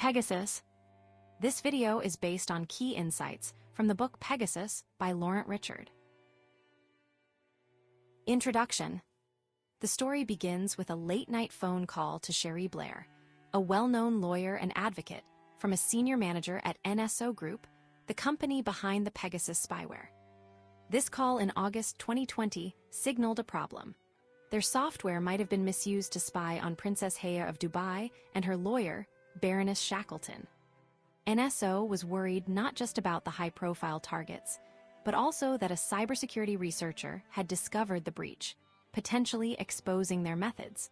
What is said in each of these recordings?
Pegasus. This video is based on key insights from the book Pegasus by Laurent Richard. Introduction. The story begins with a late-night phone call to Cherie Blair, a well-known lawyer and advocate, from a senior manager at NSO Group, the company behind the Pegasus spyware. This call in August 2020 signaled a problem. Their software might have been misused to spy on Princess Haya of Dubai and her lawyer, Baroness Shackleton. NSO was worried not just about the high-profile targets, but also that a cybersecurity researcher had discovered the breach, potentially exposing their methods.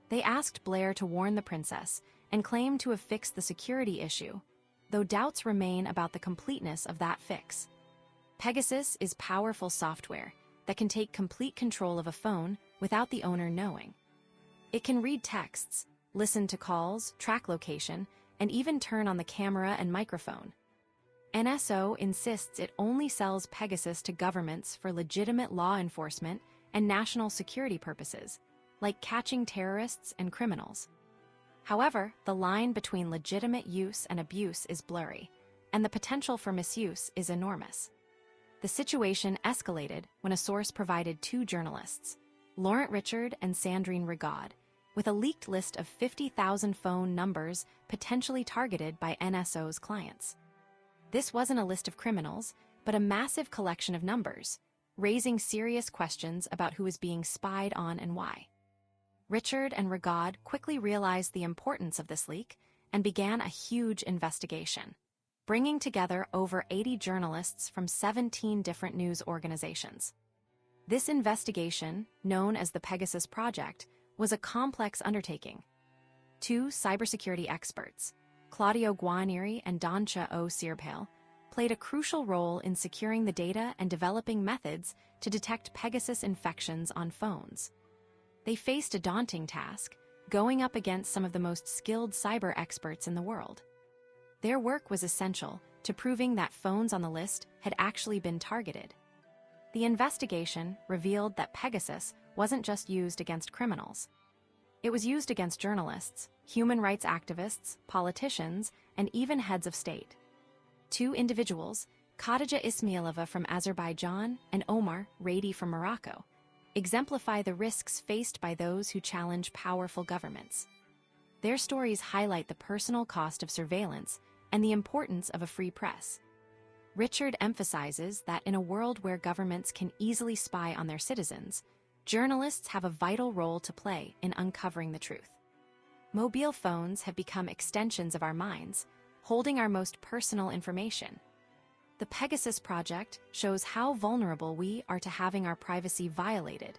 They asked Blair to warn the princess and claimed to have fixed the security issue, though doubts remain about the completeness of that fix. Pegasus is powerful software that can take complete control of a phone without the owner knowing. It can read texts, listen to calls, track location, and even turn on the camera and microphone. NSO insists it only sells Pegasus to governments for legitimate law enforcement and national security purposes, like catching terrorists and criminals. However, the line between legitimate use and abuse is blurry, and the potential for misuse is enormous. The situation escalated when a source provided two journalists, Laurent Richard and Sandrine Rigaud, with a leaked list of 50,000 phone numbers potentially targeted by NSO's clients. This wasn't a list of criminals, but a massive collection of numbers, raising serious questions about who was being spied on and why. Richard and Rigaud quickly realized the importance of this leak and began a huge investigation, bringing together over 80 journalists from 17 different news organizations. This investigation, known as the Pegasus Project, was a complex undertaking. Two cybersecurity experts, Claudio Guarnieri and Dancha O. Sirpale, played a crucial role in securing the data and developing methods to detect Pegasus infections on phones. They faced a daunting task, going up against some of the most skilled cyber experts in the world. Their work was essential to proving that phones on the list had actually been targeted. The investigation revealed that Pegasus wasn't just used against criminals. It was used against journalists, human rights activists, politicians, and even heads of state. Two individuals, Khadija Ismailova from Azerbaijan and Omar Radi from Morocco, exemplify the risks faced by those who challenge powerful governments. Their stories highlight the personal cost of surveillance and the importance of a free press. Richard emphasizes that in a world where governments can easily spy on their citizens, journalists have a vital role to play in uncovering the truth. Mobile phones have become extensions of our minds, holding our most personal information. The Pegasus Project shows how vulnerable we are to having our privacy violated,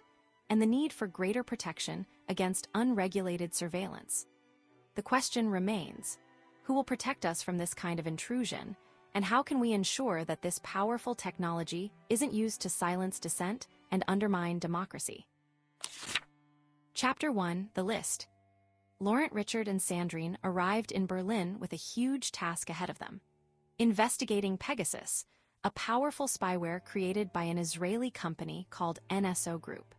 and the need for greater protection against unregulated surveillance. The question remains, who will protect us from this kind of intrusion, and how can we ensure that this powerful technology isn't used to silence dissent and undermine democracy? Chapter 1, The List. Laurent Richard and Sandrine arrived in Berlin with a huge task ahead of them: investigating Pegasus, a powerful spyware created by an Israeli company called NSO Group.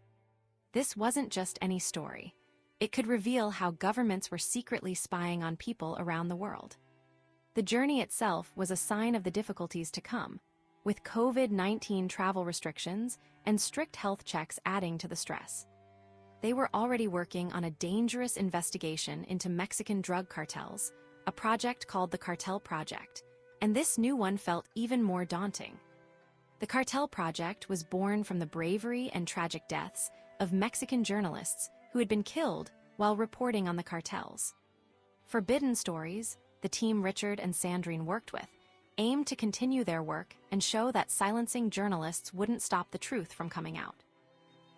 This wasn't just any story. It could reveal how governments were secretly spying on people around the world. The journey itself was a sign of the difficulties to come, with COVID-19 travel restrictions and strict health checks adding to the stress. They were already working on a dangerous investigation into Mexican drug cartels, a project called the Cartel Project, and this new one felt even more daunting. The Cartel Project was born from the bravery and tragic deaths of Mexican journalists who had been killed while reporting on the cartels. Forbidden Stories, the team Richard and Sandrine worked with, aimed to continue their work and show that silencing journalists wouldn't stop the truth from coming out.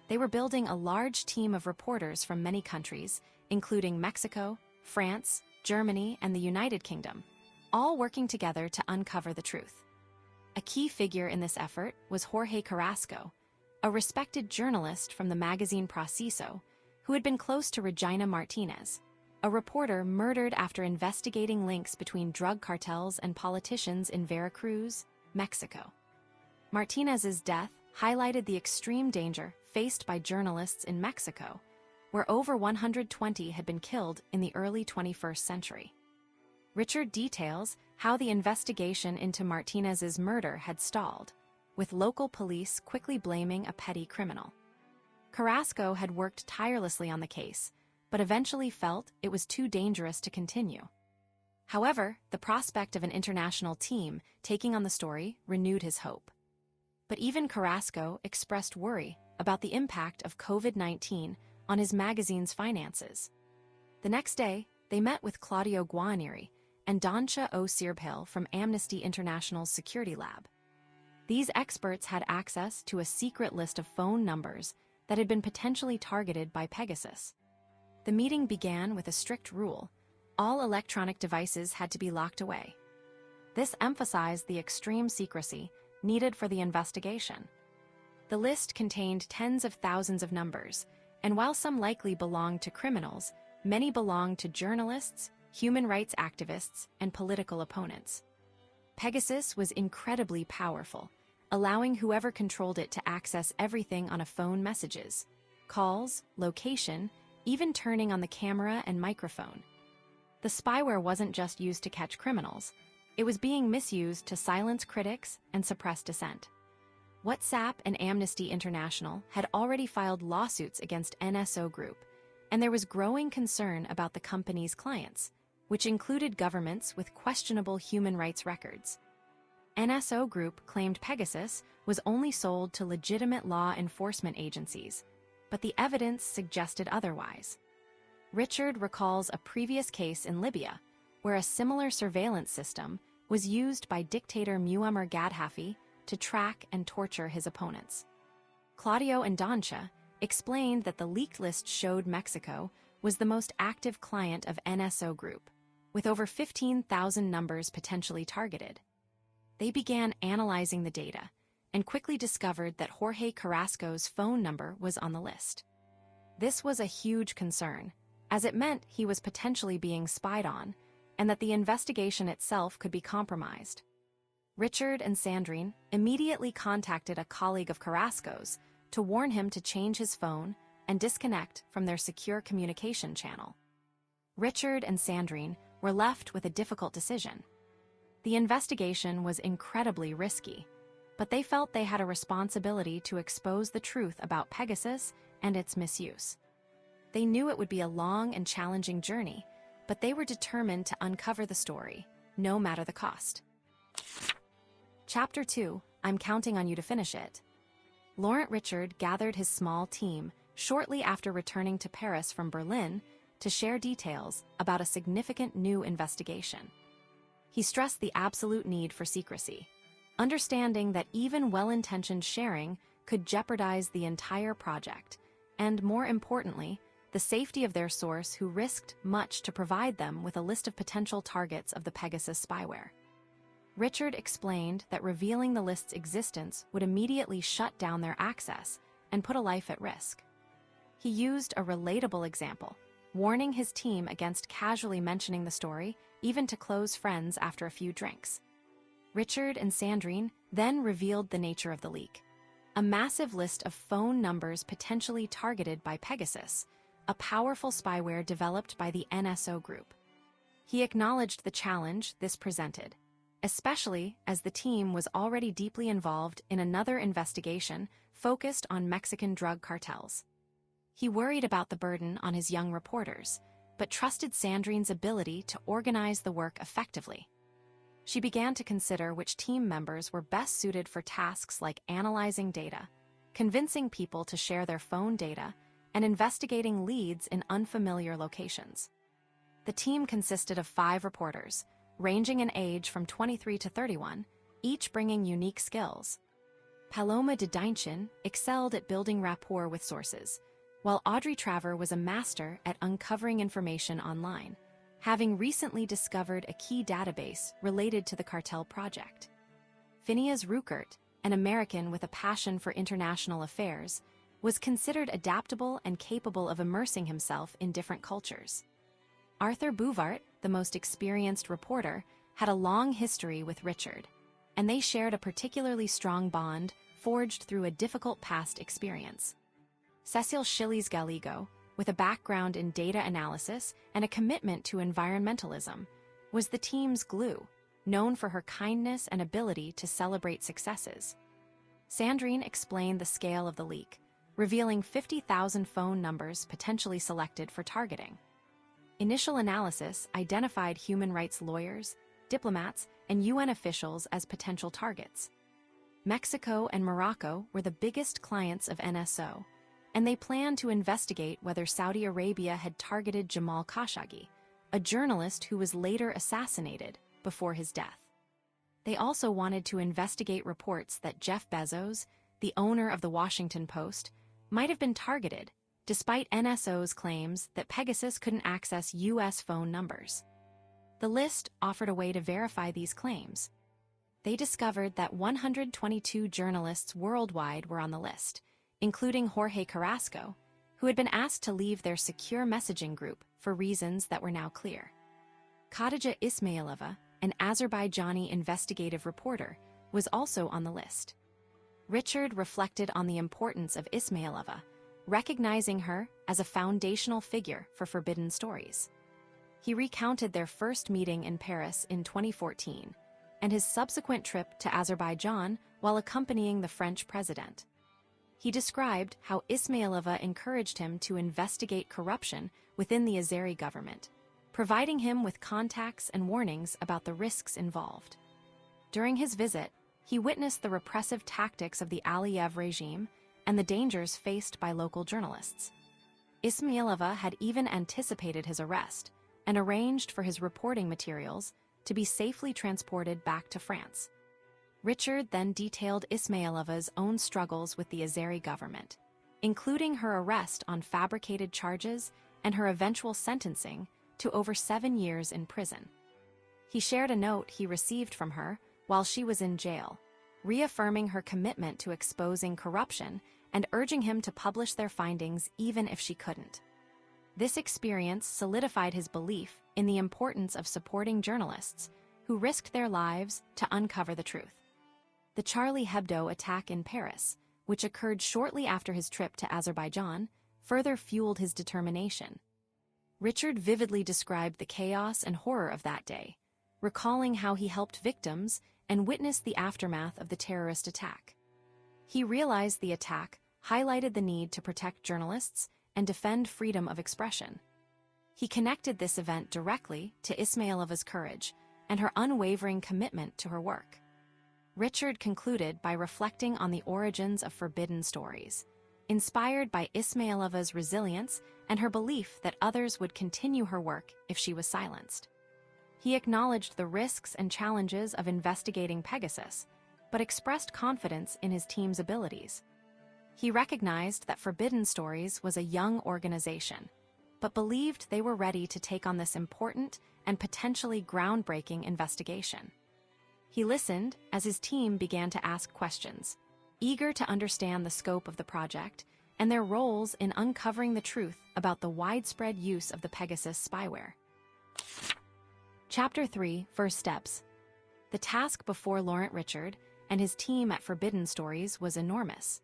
They were building a large team of reporters from many countries, including Mexico, France, Germany, and the United Kingdom, all working together to uncover the truth. A key figure in this effort was Jorge Carrasco, a respected journalist from the magazine Proceso, who had been close to Regina Martinez, a reporter murdered after investigating links between drug cartels and politicians in Veracruz, Mexico. Martinez's death highlighted the extreme danger faced by journalists in Mexico, where over 120 had been killed in the early 21st century. Richard details how the investigation into Martinez's murder had stalled, with local police quickly blaming a petty criminal. Carrasco had worked tirelessly on the case, but eventually felt it was too dangerous to continue. However, the prospect of an international team taking on the story renewed his hope. But even Carrasco expressed worry about the impact of COVID-19 on his magazine's finances. The next day, they met with Claudio Guarnieri and Dancia O'Sirpale from Amnesty International's security lab. These experts had access to a secret list of phone numbers that had been potentially targeted by Pegasus. The meeting began with a strict rule: all electronic devices had to be locked away. This emphasized the extreme secrecy needed for the investigation. The list contained tens of thousands of numbers, and while some likely belonged to criminals, many belonged to journalists, human rights activists, and political opponents. Pegasus was incredibly powerful, allowing whoever controlled it to access everything on a phone: messages, calls, location, even turning on the camera and microphone. The spyware wasn't just used to catch criminals, it was being misused to silence critics and suppress dissent. WhatsApp and Amnesty International had already filed lawsuits against NSO Group, and there was growing concern about the company's clients, which included governments with questionable human rights records. NSO Group claimed Pegasus was only sold to legitimate law enforcement agencies, but the evidence suggested otherwise. Richard recalls a previous case in Libya, where a similar surveillance system was used by dictator Muammar Gaddafi to track and torture his opponents. Claudio and Dancia explained that the leaked list showed Mexico was the most active client of NSO Group, with over 15,000 numbers potentially targeted. They began analyzing the data and quickly discovered that Jorge Carrasco's phone number was on the list. This was a huge concern, as it meant he was potentially being spied on and that the investigation itself could be compromised. Richard and Sandrine immediately contacted a colleague of Carrasco's to warn him to change his phone and disconnect from their secure communication channel. Richard and Sandrine were left with a difficult decision. The investigation was incredibly risky, but they felt they had a responsibility to expose the truth about Pegasus and its misuse. They knew it would be a long and challenging journey, but they were determined to uncover the story, no matter the cost. Chapter 2, I'm counting on you to finish it. Laurent Richard gathered his small team shortly after returning to Paris from Berlin to share details about a significant new investigation. He stressed the absolute need for secrecy, understanding that even well-intentioned sharing could jeopardize the entire project, and more importantly, the safety of their source, who risked much to provide them with a list of potential targets of the Pegasus spyware. Richard explained that revealing the list's existence would immediately shut down their access and put a life at risk. He used a relatable example, warning his team against casually mentioning the story, even to close friends after a few drinks. Richard and Sandrine then revealed the nature of the leak: a massive list of phone numbers potentially targeted by Pegasus, a powerful spyware developed by the NSO Group. He acknowledged the challenge this presented, especially as the team was already deeply involved in another investigation focused on Mexican drug cartels. He worried about the burden on his young reporters, but trusted Sandrine's ability to organize the work effectively. She began to consider which team members were best suited for tasks like analyzing data, convincing people to share their phone data, and investigating leads in unfamiliar locations. The team consisted of 5 reporters, ranging in age from 23 to 31, each bringing unique skills. Paloma de Deinchin excelled at building rapport with sources, while Audrey Traver was a master at uncovering information online, having recently discovered a key database related to the cartel project. Phineas Ruckert, an American with a passion for international affairs, was considered adaptable and capable of immersing himself in different cultures. Arthur Bouvart, the most experienced reporter, had a long history with Richard, and they shared a particularly strong bond forged through a difficult past experience. Cecil Chiles Gallego, with a background in data analysis and a commitment to environmentalism, was the team's glue, known for her kindness and ability to celebrate successes. Sandrine explained the scale of the leak, revealing 50,000 phone numbers potentially selected for targeting. Initial analysis identified human rights lawyers, diplomats, and UN officials as potential targets. Mexico and Morocco were the biggest clients of NSO, and they planned to investigate whether Saudi Arabia had targeted Jamal Khashoggi, a journalist who was later assassinated before his death. They also wanted to investigate reports that Jeff Bezos, the owner of the Washington Post, might have been targeted, despite NSO's claims that Pegasus couldn't access U.S. phone numbers. The list offered a way to verify these claims. They discovered that 122 journalists worldwide were on the list, including Jorge Carrasco, who had been asked to leave their secure messaging group for reasons that were now clear. Khadija Ismailova, an Azerbaijani investigative reporter, was also on the list. Richard reflected on the importance of Ismailova, recognizing her as a foundational figure for Forbidden Stories. He recounted their first meeting in Paris in 2014 and his subsequent trip to Azerbaijan while accompanying the French president. He described how Ismailova encouraged him to investigate corruption within the Azeri government, providing him with contacts and warnings about the risks involved. During his visit, he witnessed the repressive tactics of the Aliyev regime and the dangers faced by local journalists. Ismailova had even anticipated his arrest and arranged for his reporting materials to be safely transported back to France. Richard then detailed Ismailova's own struggles with the Azeri government, including her arrest on fabricated charges and her eventual sentencing to over 7 years in prison. He shared a note he received from her while she was in jail, reaffirming her commitment to exposing corruption and urging him to publish their findings even if she couldn't. This experience solidified his belief in the importance of supporting journalists who risked their lives to uncover the truth. The Charlie Hebdo attack in Paris, which occurred shortly after his trip to Azerbaijan, further fueled his determination. Richard vividly described the chaos and horror of that day, recalling how he helped victims and witnessed the aftermath of the terrorist attack. He realized the attack highlighted the need to protect journalists and defend freedom of expression. He connected this event directly to Ismailova's courage and her unwavering commitment to her work. Richard concluded by reflecting on the origins of Forbidden Stories, inspired by Ismailova's resilience and her belief that others would continue her work if she was silenced. He acknowledged the risks and challenges of investigating Pegasus, but expressed confidence in his team's abilities. He recognized that Forbidden Stories was a young organization, but believed they were ready to take on this important and potentially groundbreaking investigation. He listened as his team began to ask questions, eager to understand the scope of the project and their roles in uncovering the truth about the widespread use of the Pegasus spyware. Chapter 3: First Steps. The task before Laurent Richard and his team at Forbidden Stories was enormous,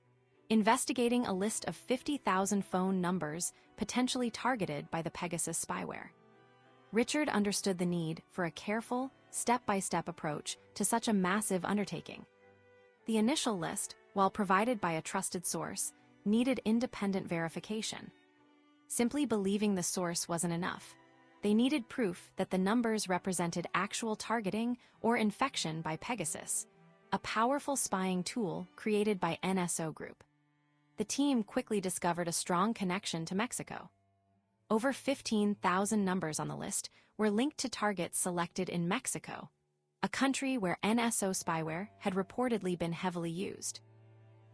investigating a list of 50,000 phone numbers potentially targeted by the Pegasus spyware. Richard understood the need for a careful, step-by-step approach to such a massive undertaking. The initial list, while provided by a trusted source, needed independent verification. Simply believing the source wasn't enough. They needed proof that the numbers represented actual targeting or infection by Pegasus, a powerful spying tool created by NSO Group. The team quickly discovered a strong connection to Mexico. Over 15,000 numbers on the list were linked to targets selected in Mexico, a country where NSO spyware had reportedly been heavily used.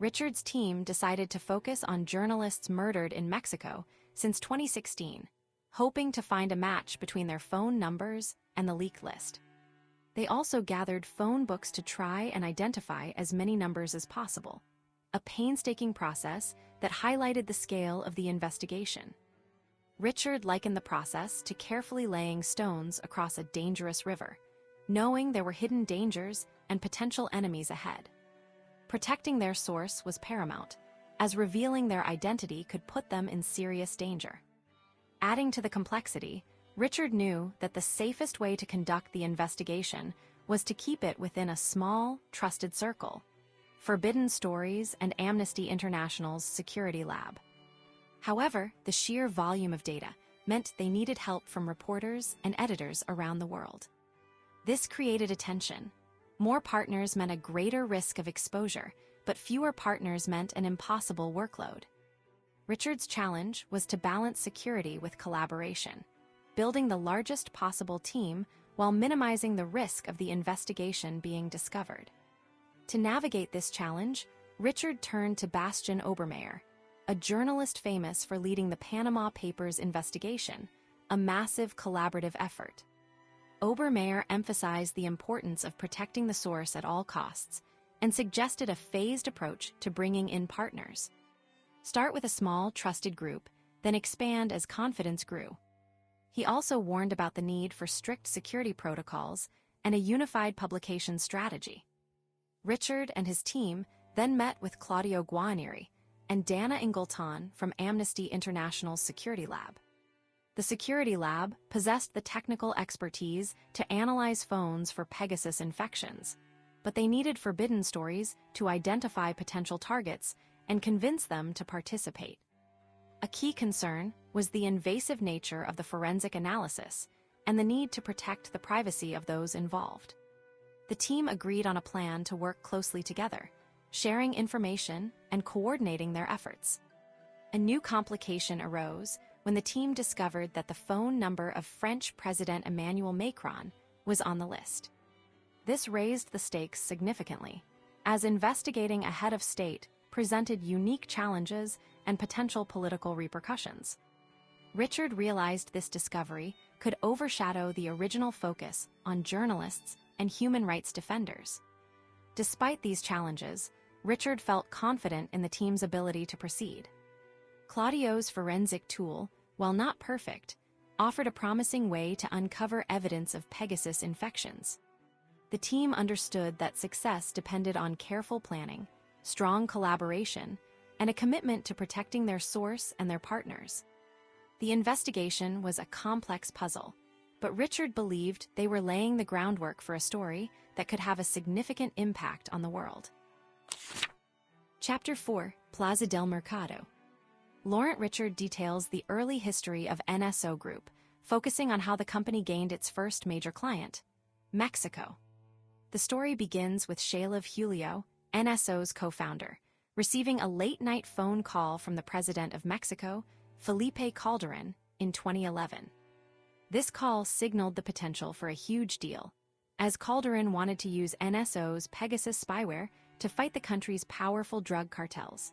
Richard's team decided to focus on journalists murdered in Mexico since 2016, hoping to find a match between their phone numbers and the leak list. They also gathered phone books to try and identify as many numbers as possible, a painstaking process that highlighted the scale of the investigation. Richard likened the process to carefully laying stones across a dangerous river, knowing there were hidden dangers and potential enemies ahead. Protecting their source was paramount, as revealing their identity could put them in serious danger. Adding to the complexity, Richard knew that the safest way to conduct the investigation was to keep it within a small, trusted circle, Forbidden Stories and Amnesty International's security lab. However, the sheer volume of data meant they needed help from reporters and editors around the world. This created a tension. More partners meant a greater risk of exposure, but fewer partners meant an impossible workload. Richard's challenge was to balance security with collaboration, building the largest possible team while minimizing the risk of the investigation being discovered. To navigate this challenge, Richard turned to Bastian Obermeier, a journalist famous for leading the Panama Papers investigation, a massive collaborative effort. Obermeier emphasized the importance of protecting the source at all costs and suggested a phased approach to bringing in partners. Start with a small, trusted group, then expand as confidence grew. He also warned about the need for strict security protocols and a unified publication strategy. Richard and his team then met with Claudio Guarnieri and Dana Ingleton from Amnesty International's Security Lab. The Security Lab possessed the technical expertise to analyze phones for Pegasus infections, but they needed Forbidden Stories to identify potential targets and convince them to participate. A key concern was the invasive nature of the forensic analysis and the need to protect the privacy of those involved. The team agreed on a plan to work closely together, sharing information and coordinating their efforts. A new complication arose when the team discovered that the phone number of French President Emmanuel Macron was on the list. This raised the stakes significantly, as investigating a head of state presented unique challenges and potential political repercussions. Richard realized this discovery could overshadow the original focus on journalists and human rights defenders. Despite these challenges, Richard felt confident in the team's ability to proceed. Claudio's forensic tool, while not perfect, offered a promising way to uncover evidence of Pegasus infections. The team understood that success depended on careful planning, strong collaboration, and a commitment to protecting their source and their partners. The investigation was a complex puzzle, but Richard believed they were laying the groundwork for a story that could have a significant impact on the world. Chapter 4: Plaza del Mercado. Laurent Richard details the early history of NSO Group, focusing on how the company gained its first major client, Mexico. The story begins with Shalev Julio, NSO's co-founder, receiving a late-night phone call from the president of Mexico, Felipe Calderon, in 2011. This call signaled the potential for a huge deal, as Calderon wanted to use NSO's Pegasus spyware to fight the country's powerful drug cartels.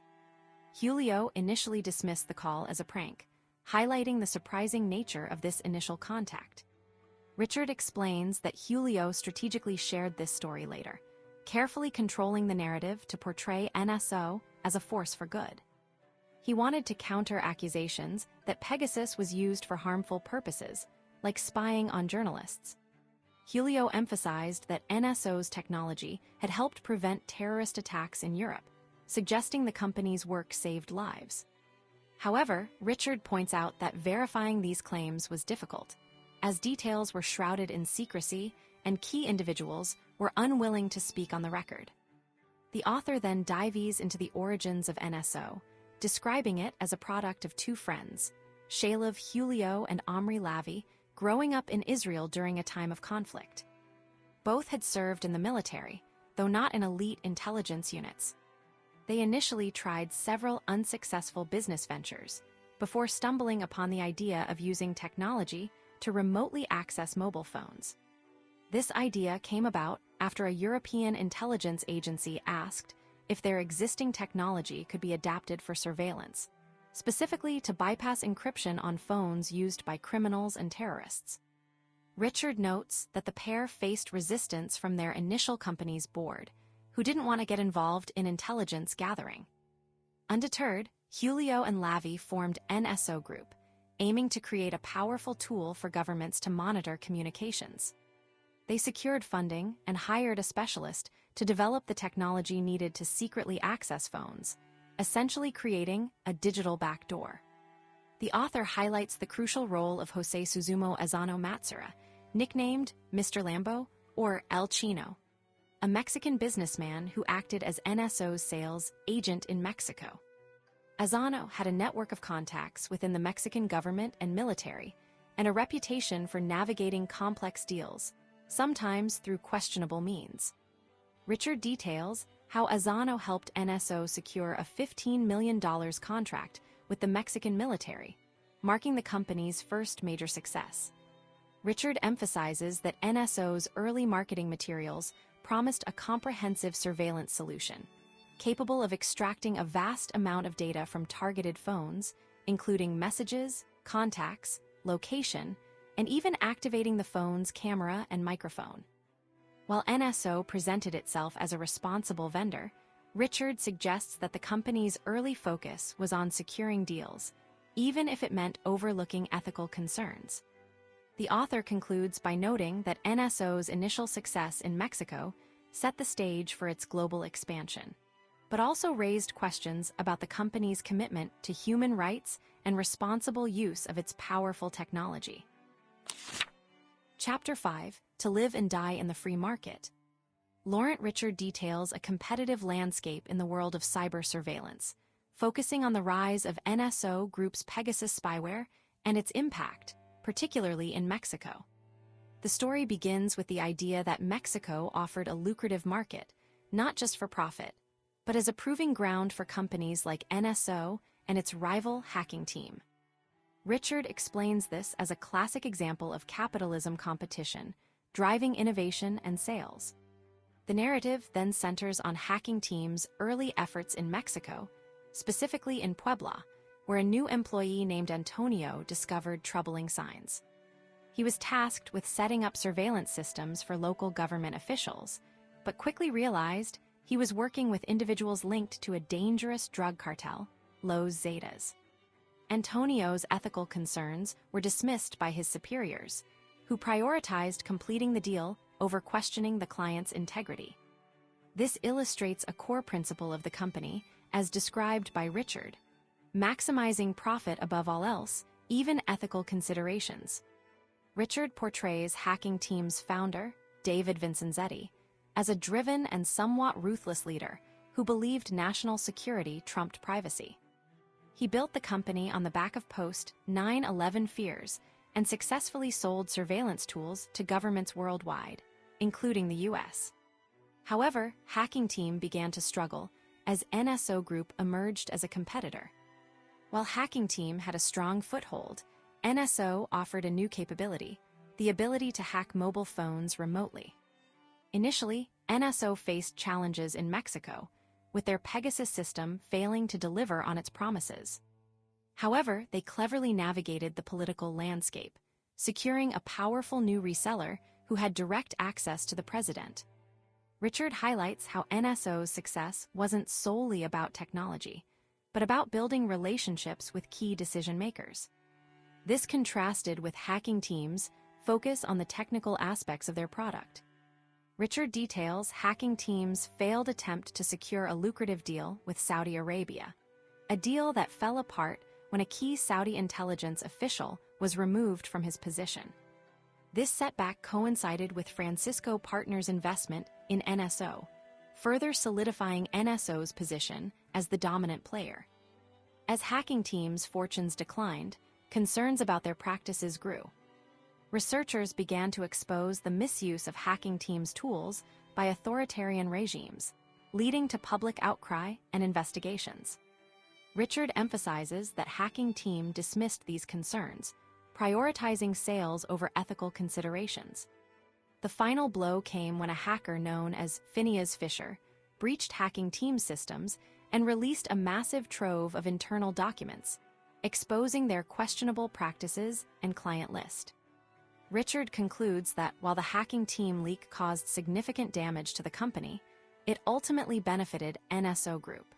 Julio initially dismissed the call as a prank, highlighting the surprising nature of this initial contact. Richard explains that Julio strategically shared this story later, carefully controlling the narrative to portray NSO as a force for good. He wanted to counter accusations that Pegasus was used for harmful purposes, like spying on journalists. Julio emphasized that NSO's technology had helped prevent terrorist attacks in Europe, suggesting the company's work saved lives. However, Richard points out that verifying these claims was difficult, as details were shrouded in secrecy and key individuals were unwilling to speak on the record. The author then dives into the origins of NSO, describing it as a product of two friends, Shalev Julio and Omri Lavi, growing up in Israel during a time of conflict. Both had served in the military, though not in elite intelligence units. They initially tried several unsuccessful business ventures before stumbling upon the idea of using technology to remotely access mobile phones. This idea came about after a European intelligence agency asked if their existing technology could be adapted for surveillance, specifically to bypass encryption on phones used by criminals and terrorists. Richard notes that the pair faced resistance from their initial company's board, who didn't want to get involved in intelligence gathering. Undeterred, Julio and Lavi formed NSO Group, aiming to create a powerful tool for governments to monitor communications. They secured funding and hired a specialist to develop the technology needed to secretly access phones, essentially creating a digital backdoor. The author highlights the crucial role of Jose Suzumo Azano Matsura, nicknamed Mr. Lambo or El Chino, a Mexican businessman who acted as NSO's sales agent in Mexico. Azano had a network of contacts within the Mexican government and military, and a reputation for navigating complex deals, sometimes through questionable means. Richard details how Azano helped NSO secure a $15 million contract with the Mexican military, marking the company's first major success. Richard emphasizes that NSO's early marketing materials promised a comprehensive surveillance solution, capable of extracting a vast amount of data from targeted phones, including messages, contacts, location, and even activating the phone's camera and microphone. While NSO presented itself as a responsible vendor, Richard suggests that the company's early focus was on securing deals, even if it meant overlooking ethical concerns. The author concludes by noting that NSO's initial success in Mexico set the stage for its global expansion, but also raised questions about the company's commitment to human rights and responsible use of its powerful technology. Chapter 5: To Live and Die in the Free Market. Laurent Richard details a competitive landscape in the world of cyber surveillance, focusing on the rise of NSO Group's Pegasus spyware and its impact, particularly in Mexico. The story begins with the idea that Mexico offered a lucrative market, not just for profit, but as a proving ground for companies like NSO and its rival hacking team. Richard explains this as a classic example of capitalism competition, driving innovation and sales. The narrative then centers on hacking team's early efforts in Mexico, specifically in Puebla, where a new employee named Antonio discovered troubling signs. He was tasked with setting up surveillance systems for local government officials, but quickly realized he was working with individuals linked to a dangerous drug cartel, Los Zetas. Antonio's ethical concerns were dismissed by his superiors, who prioritized completing the deal over questioning the client's integrity. This illustrates a core principle of the company, as described by Richard: maximizing profit above all else, even ethical considerations. Richard portrays Hacking Team's founder, David Vincenzetti, as a driven and somewhat ruthless leader who believed national security trumped privacy. He built the company on the back of post-9/11 fears and successfully sold surveillance tools to governments worldwide, including the US. However, Hacking Team began to struggle as NSO Group emerged as a competitor. While Hacking Team had a strong foothold, NSO offered a new capability: the ability to hack mobile phones remotely. Initially, NSO faced challenges in Mexico, with their Pegasus system failing to deliver on its promises. However, they cleverly navigated the political landscape, securing a powerful new reseller who had direct access to the president. Richard highlights how NSO's success wasn't solely about technology, but about building relationships with key decision-makers. This contrasted with Hacking Team's focus on the technical aspects of their product. Richard details Hacking Team's failed attempt to secure a lucrative deal with Saudi Arabia, a deal that fell apart when a key Saudi intelligence official was removed from his position. This setback coincided with Francisco Partners' investment in NSO, further solidifying NSO's position as the dominant player. As Hacking Team's fortunes declined, concerns about their practices grew. Researchers began to expose the misuse of Hacking Team's tools by authoritarian regimes, leading to public outcry and investigations. Richard emphasizes that Hacking Team dismissed these concerns, prioritizing sales over ethical considerations. The final blow came when a hacker known as Phineas Fisher breached Hacking Team's systems and released a massive trove of internal documents, exposing their questionable practices and client list. Richard concludes that while the Hacking Team leak caused significant damage to the company, it ultimately benefited NSO Group.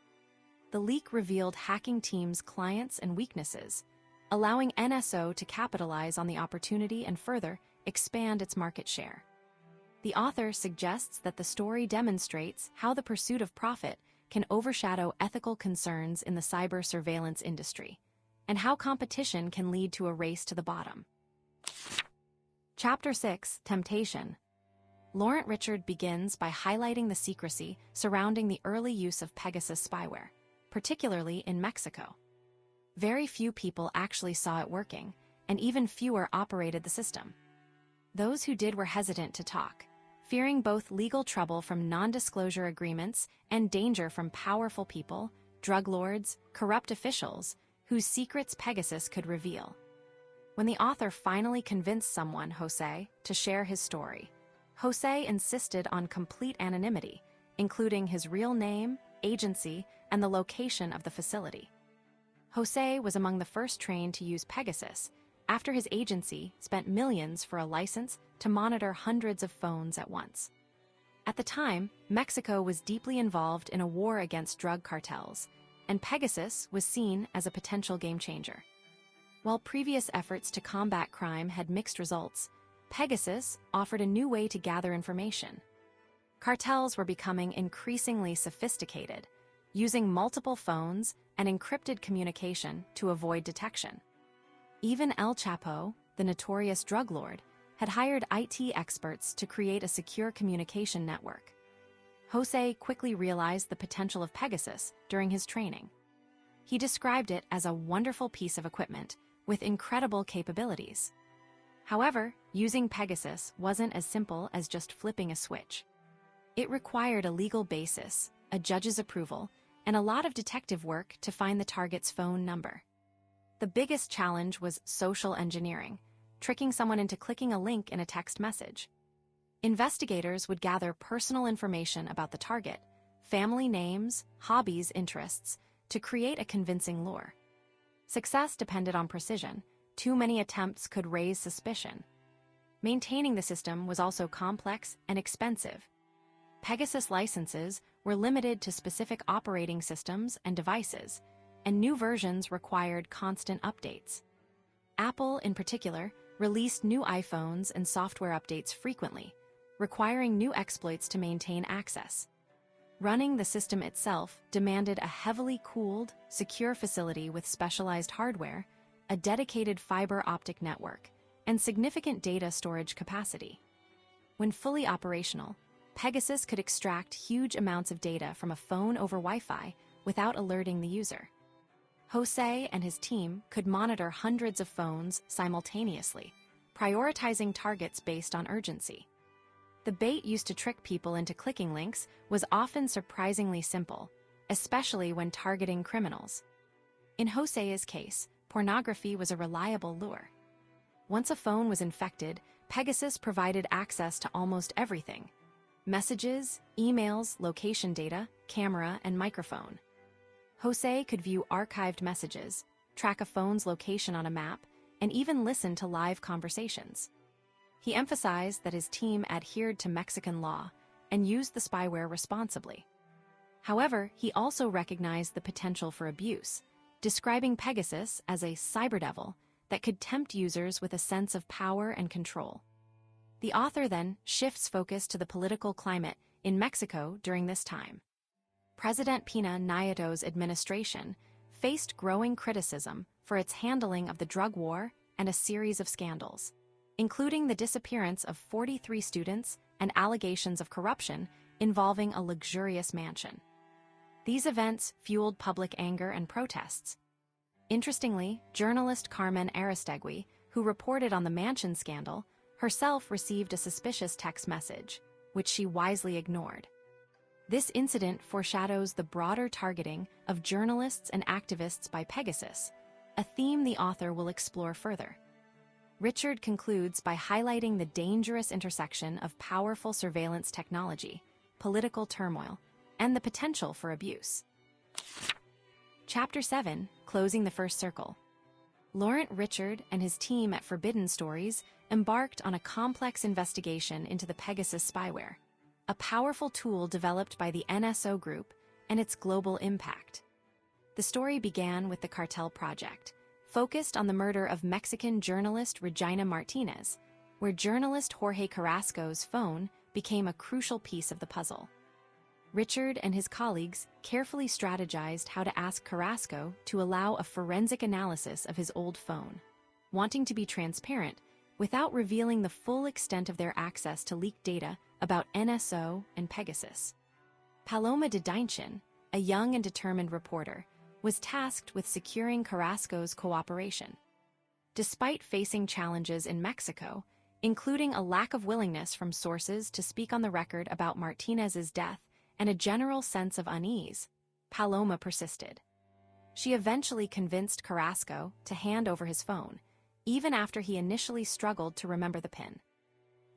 The leak revealed Hacking Team's clients and weaknesses, allowing NSO to capitalize on the opportunity and further expand its market share. The author suggests that the story demonstrates how the pursuit of profit can overshadow ethical concerns in the cyber surveillance industry, and how competition can lead to a race to the bottom. Chapter 6, Temptation. Laurent Richard begins by highlighting the secrecy surrounding the early use of Pegasus spyware, particularly in Mexico. Very few people actually saw it working, and even fewer operated the system. Those who did were hesitant to talk, fearing both legal trouble from non-disclosure agreements and danger from powerful people, drug lords, corrupt officials, whose secrets Pegasus could reveal. When the author finally convinced someone, Jose, to share his story, Jose insisted on complete anonymity, including his real name, agency, and the location of the facility. Jose was among the first trained to use Pegasus, after his agency spent millions for a license to monitor hundreds of phones at once. At the time, Mexico was deeply involved in a war against drug cartels, and Pegasus was seen as a potential game-changer. While previous efforts to combat crime had mixed results, Pegasus offered a new way to gather information. Cartels were becoming increasingly sophisticated, using multiple phones and encrypted communication to avoid detection. Even El Chapo, the notorious drug lord, had hired IT experts to create a secure communication network. Jose quickly realized the potential of Pegasus during his training. He described it as a wonderful piece of equipment with incredible capabilities. However, using Pegasus wasn't as simple as just flipping a switch. It required a legal basis, a judge's approval, and a lot of detective work to find the target's phone number. The biggest challenge was social engineering, tricking someone into clicking a link in a text message. Investigators would gather personal information about the target, family names, hobbies, interests, to create a convincing lure. Success depended on precision. Too many attempts could raise suspicion. Maintaining the system was also complex and expensive. Pegasus licenses were limited to specific operating systems and devices, and new versions required constant updates. Apple, in particular, released new iPhones and software updates frequently, requiring new exploits to maintain access. Running the system itself demanded a heavily cooled, secure facility with specialized hardware, a dedicated fiber optic network, and significant data storage capacity. When fully operational, Pegasus could extract huge amounts of data from a phone over Wi-Fi without alerting the user. Jose and his team could monitor hundreds of phones simultaneously, prioritizing targets based on urgency. The bait used to trick people into clicking links was often surprisingly simple, especially when targeting criminals. In Jose's case, pornography was a reliable lure. Once a phone was infected, Pegasus provided access to almost everything: messages, emails, location data, camera, and microphone. Jose could view archived messages, track a phone's location on a map, and even listen to live conversations. He emphasized that his team adhered to Mexican law and used the spyware responsibly. However, he also recognized the potential for abuse, describing Pegasus as a cyberdevil that could tempt users with a sense of power and control. The author then shifts focus to the political climate in Mexico during this time. President Pena Nieto's administration faced growing criticism for its handling of the drug war and a series of scandals, including the disappearance of 43 students and allegations of corruption involving a luxurious mansion. These events fueled public anger and protests. Interestingly, journalist Carmen Aristegui, who reported on the mansion scandal, herself received a suspicious text message, which she wisely ignored. This incident foreshadows the broader targeting of journalists and activists by Pegasus, a theme the author will explore further. Richard concludes by highlighting the dangerous intersection of powerful surveillance technology, political turmoil, and the potential for abuse. Chapter 7, Closing the First Circle. Laurent Richard and his team at Forbidden Stories embarked on a complex investigation into the Pegasus spyware, a powerful tool developed by the NSO Group and its global impact. The story began with the cartel project, focused on the murder of Mexican journalist Regina Martinez, where journalist Jorge Carrasco's phone became a crucial piece of the puzzle. Richard and his colleagues carefully strategized how to ask Carrasco to allow a forensic analysis of his old phone, wanting to be transparent without revealing the full extent of their access to leaked data about NSO and Pegasus. Paloma de Dinchin, a young and determined reporter, was tasked with securing Carrasco's cooperation. Despite facing challenges in Mexico, including a lack of willingness from sources to speak on the record about Martinez's death and a general sense of unease, Paloma persisted. She eventually convinced Carrasco to hand over his phone, even after he initially struggled to remember the PIN.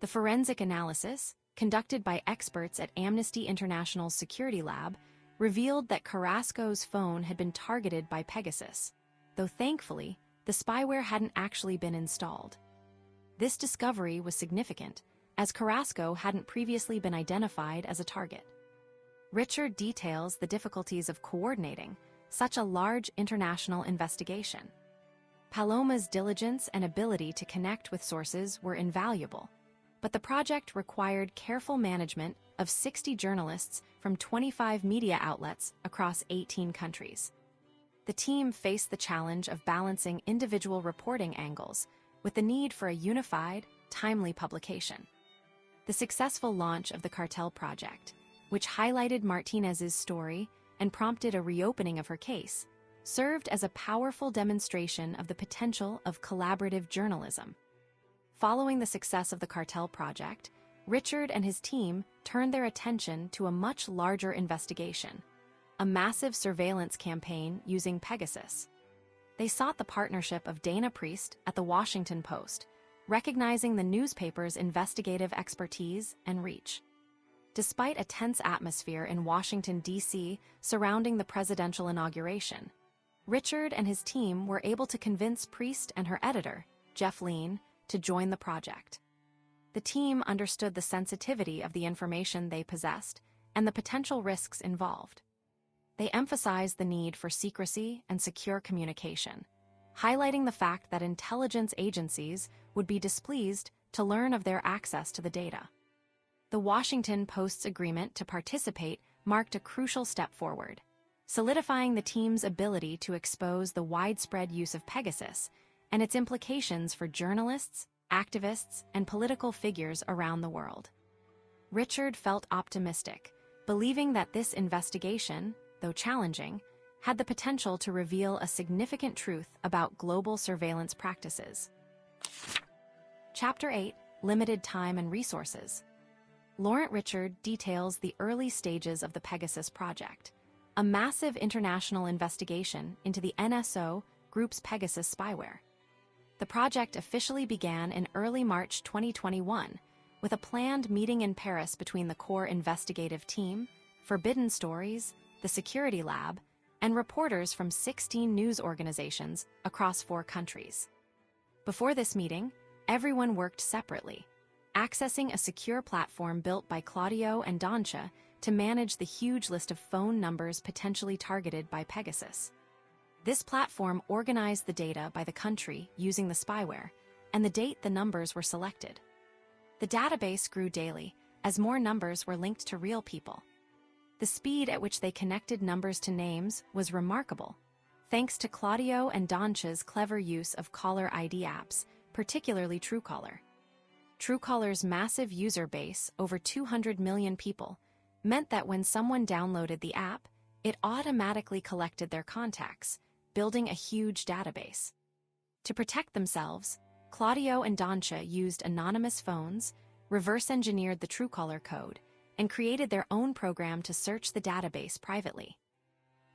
The forensic analysis, conducted by experts at Amnesty International's security lab, revealed that Carrasco's phone had been targeted by Pegasus, though thankfully, the spyware hadn't actually been installed. This discovery was significant, as Carrasco hadn't previously been identified as a target. Richard details the difficulties of coordinating such a large international investigation. Paloma's diligence and ability to connect with sources were invaluable, but the project required careful management of 60 journalists from 25 media outlets across 18 countries. The team faced the challenge of balancing individual reporting angles with the need for a unified, timely publication. The successful launch of the cartel project, which highlighted Martinez's story and prompted a reopening of her case, served as a powerful demonstration of the potential of collaborative journalism. Following the success of the cartel project, Richard and his team turned their attention to a much larger investigation, a massive surveillance campaign using Pegasus. They sought the partnership of Dana Priest at The Washington Post, recognizing the newspaper's investigative expertise and reach. Despite a tense atmosphere in Washington, D.C. surrounding the presidential inauguration, Richard and his team were able to convince Priest and her editor, Jeff Lean, to join the project. The team understood the sensitivity of the information they possessed and the potential risks involved. They emphasized the need for secrecy and secure communication, highlighting the fact that intelligence agencies would be displeased to learn of their access to the data. The Washington Post's agreement to participate marked a crucial step forward, solidifying the team's ability to expose the widespread use of Pegasus and its implications for journalists, activists, and political figures around the world. Richard felt optimistic, believing that this investigation, though challenging, had the potential to reveal a significant truth about global surveillance practices. Chapter 8: Limited Time and Resources. Laurent Richard details the early stages of the Pegasus project, a massive international investigation into the NSO Group's Pegasus spyware. The project officially began in early March 2021, with a planned meeting in Paris between the core investigative team, Forbidden Stories, the Security Lab, and reporters from 16 news organizations across 4 countries. Before this meeting, everyone worked separately, accessing a secure platform built by Claudio and Dancha to manage the huge list of phone numbers potentially targeted by Pegasus. This platform organized the data by the country using the spyware and the date the numbers were selected. The database grew daily as more numbers were linked to real people. The speed at which they connected numbers to names was remarkable, thanks to Claudio and Dancha's clever use of caller ID apps, particularly Truecaller. Truecaller's massive user base, over 200 million people, meant that when someone downloaded the app, it automatically collected their contacts, building a huge database. To protect themselves, Claudio and Dancha used anonymous phones, reverse-engineered the Truecaller code, and created their own program to search the database privately.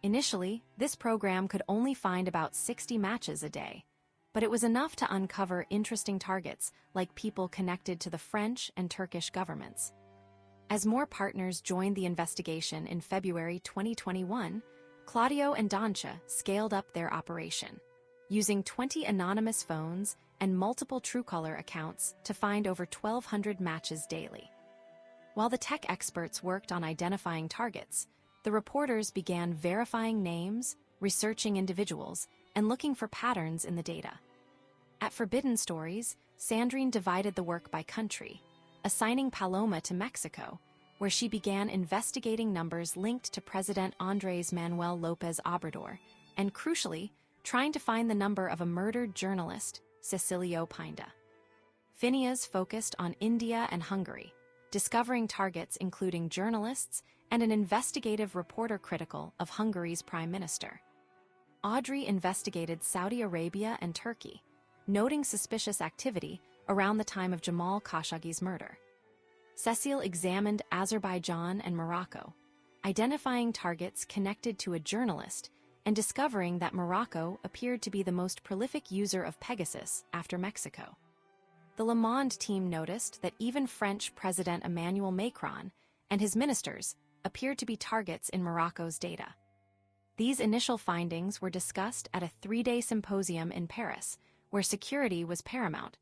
Initially, this program could only find about 60 matches a day, but it was enough to uncover interesting targets like people connected to the French and Turkish governments. As more partners joined the investigation in February 2021, Claudio and Dancha scaled up their operation, using 20 anonymous phones and multiple Truecaller accounts to find over 1,200 matches daily. While the tech experts worked on identifying targets, the reporters began verifying names, researching individuals, and looking for patterns in the data. At Forbidden Stories, Sandrine divided the work by country, assigning Paloma to Mexico, where she began investigating numbers linked to President Andrés Manuel López Obrador, and crucially, trying to find the number of a murdered journalist, Cecilio Pinda. Phineas focused on India and Hungary, discovering targets including journalists and an investigative reporter critical of Hungary's prime minister. Audrey investigated Saudi Arabia and Turkey, noting suspicious activity around the time of Jamal Khashoggi's murder. Cecile examined Azerbaijan and Morocco, identifying targets connected to a journalist and discovering that Morocco appeared to be the most prolific user of Pegasus after Mexico. The Le Monde team noticed that even French President Emmanuel Macron and his ministers appeared to be targets in Morocco's data. These initial findings were discussed at a 3-day symposium in Paris, where security was paramount.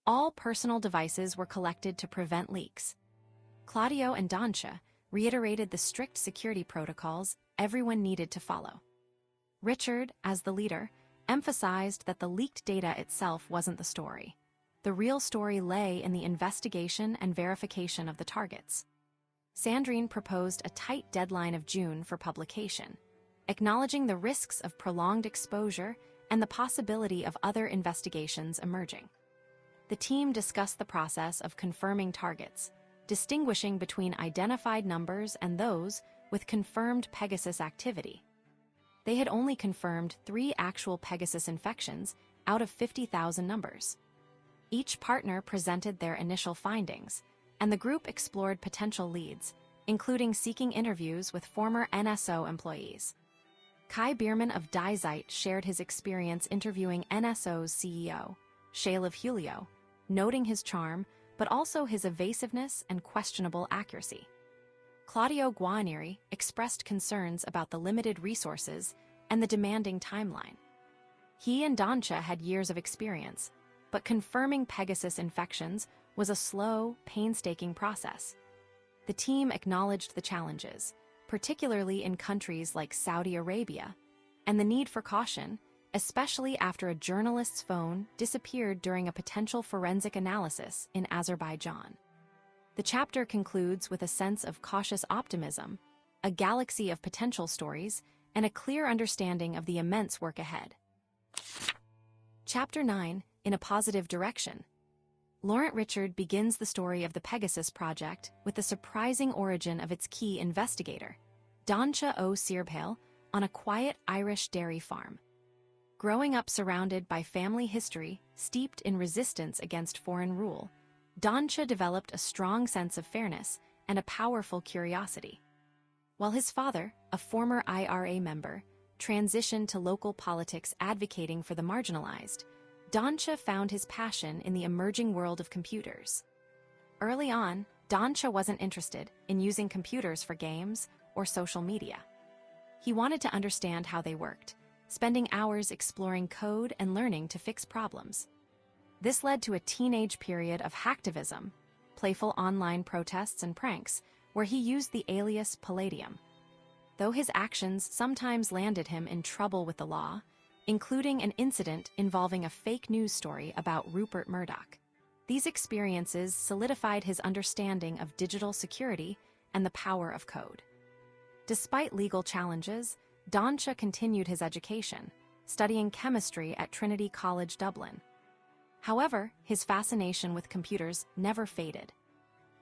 All personal devices were collected to prevent leaks. Claudio and Dancia reiterated the strict security protocols everyone needed to follow. Richard, as the leader, emphasized that the leaked data itself wasn't the story. The real story lay in the investigation and verification of the targets. Sandrine proposed a tight deadline of June for publication, acknowledging the risks of prolonged exposure and the possibility of other investigations emerging. The team discussed the process of confirming targets, distinguishing between identified numbers and those with confirmed Pegasus activity. They had only confirmed 3 actual Pegasus infections out of 50,000 numbers. Each partner presented their initial findings, and the group explored potential leads, including seeking interviews with former NSO employees. Kai Bierman of Dizite shared his experience interviewing NSO's CEO, Shalev Julio, noting his charm, but also his evasiveness and questionable accuracy. Claudio Guarnieri expressed concerns about the limited resources and the demanding timeline. He and Dancia had years of experience, but confirming Pegasus infections was a slow, painstaking process. The team acknowledged the challenges, particularly in countries like Saudi Arabia, and the need for caution, especially after a journalist's phone disappeared during a potential forensic analysis in Azerbaijan. The chapter concludes with a sense of cautious optimism, a galaxy of potential stories, and a clear understanding of the immense work ahead. Chapter 9, In a Positive Direction. Laurent Richard begins the story of the Pegasus project with the surprising origin of its key investigator, Dancia O. Searpale, on a quiet Irish dairy farm. Growing up surrounded by family history steeped in resistance against foreign rule, Dancia developed a strong sense of fairness and a powerful curiosity. While his father, a former IRA member, transitioned to local politics advocating for the marginalized, Dancia found his passion in the emerging world of computers. Early on, Dancia wasn't interested in using computers for games or social media. He wanted to understand how they worked, spending hours exploring code and learning to fix problems. This led to a teenage period of hacktivism, playful online protests and pranks, where he used the alias Palladium. Though his actions sometimes landed him in trouble with the law, including an incident involving a fake news story about Rupert Murdoch, these experiences solidified his understanding of digital security and the power of code. Despite legal challenges, Dancia continued his education, studying chemistry at Trinity College Dublin. However, his fascination with computers never faded.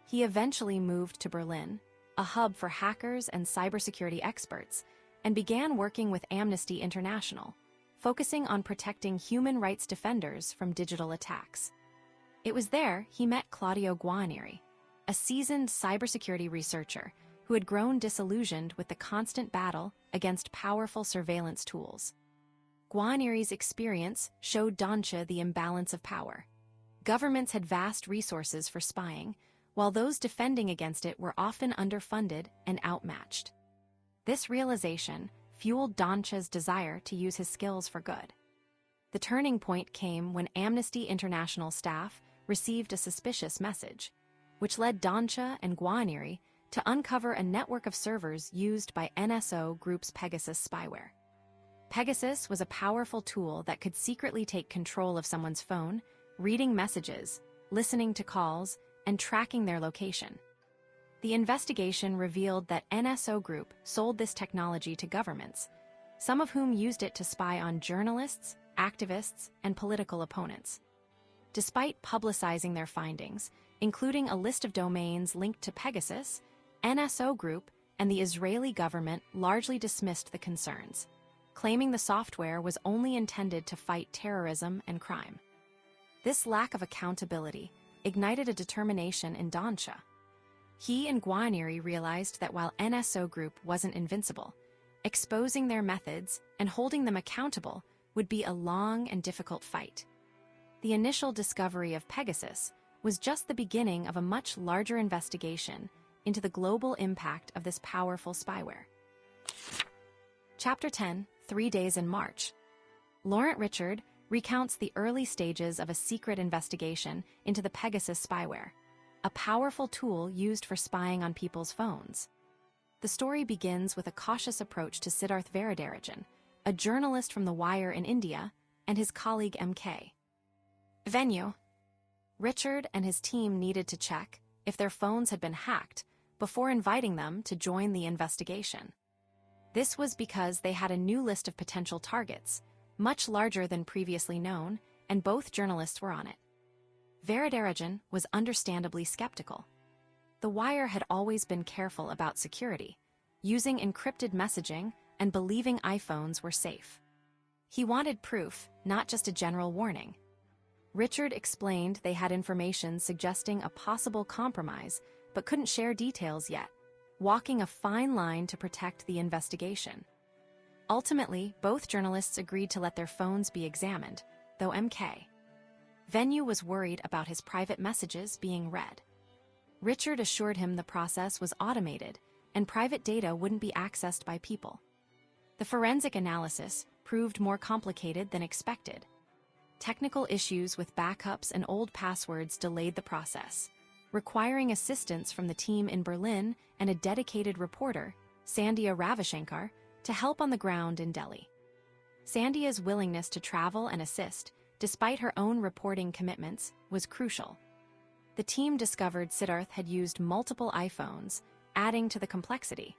He eventually moved to Berlin, a hub for hackers and cybersecurity experts, and began working with Amnesty International, focusing on protecting human rights defenders from digital attacks. It was there he met Claudio Guarnieri, a seasoned cybersecurity researcher who had grown disillusioned with the constant battle against powerful surveillance tools. Guarnieri's experience showed Dancia the imbalance of power. Governments had vast resources for spying, while those defending against it were often underfunded and outmatched. This realization fueled Dancia's desire to use his skills for good. The turning point came when Amnesty International staff received a suspicious message, which led Dancia and Guarnieri to uncover a network of servers used by NSO Group's Pegasus spyware. Pegasus was a powerful tool that could secretly take control of someone's phone, reading messages, listening to calls, and tracking their location. The investigation revealed that NSO Group sold this technology to governments, some of whom used it to spy on journalists, activists, and political opponents. Despite publicizing their findings, including a list of domains linked to Pegasus, NSO Group and the Israeli government largely dismissed the concerns, claiming the software was only intended to fight terrorism and crime. This lack of accountability ignited a determination in Dansha. He and Guarneri realized that while NSO Group wasn't invincible, exposing their methods and holding them accountable would be a long and difficult fight. The initial discovery of Pegasus was just the beginning of a much larger investigation into the global impact of this powerful spyware. Chapter 10, 3 Days in March. Laurent Richard recounts the early stages of a secret investigation into the Pegasus spyware, a powerful tool used for spying on people's phones. The story begins with a cautious approach to Siddharth Varadarajan, a journalist from The Wire in India, and his colleague MK. Venue. Richard and his team needed to check if their phones had been hacked before inviting them to join the investigation. This was because they had a new list of potential targets, much larger than previously known, and both journalists were on it. Varadarajan was understandably skeptical. The Wire had always been careful about security, using encrypted messaging and believing iPhones were safe. He wanted proof, not just a general warning. Richard explained they had information suggesting a possible compromise, but couldn't share details yet, walking a fine line to protect the investigation. Ultimately, both journalists agreed to let their phones be examined, though MK. Venue was worried about his private messages being read. Richard assured him the process was automated and private data wouldn't be accessed by people. The forensic analysis proved more complicated than expected. Technical issues with backups and old passwords delayed the process, requiring assistance from the team in Berlin and a dedicated reporter, Sandhya Ravishankar, to help on the ground in Delhi. Sandhya's willingness to travel and assist, despite her own reporting commitments, was crucial. The team discovered Siddharth had used multiple iPhones, adding to the complexity.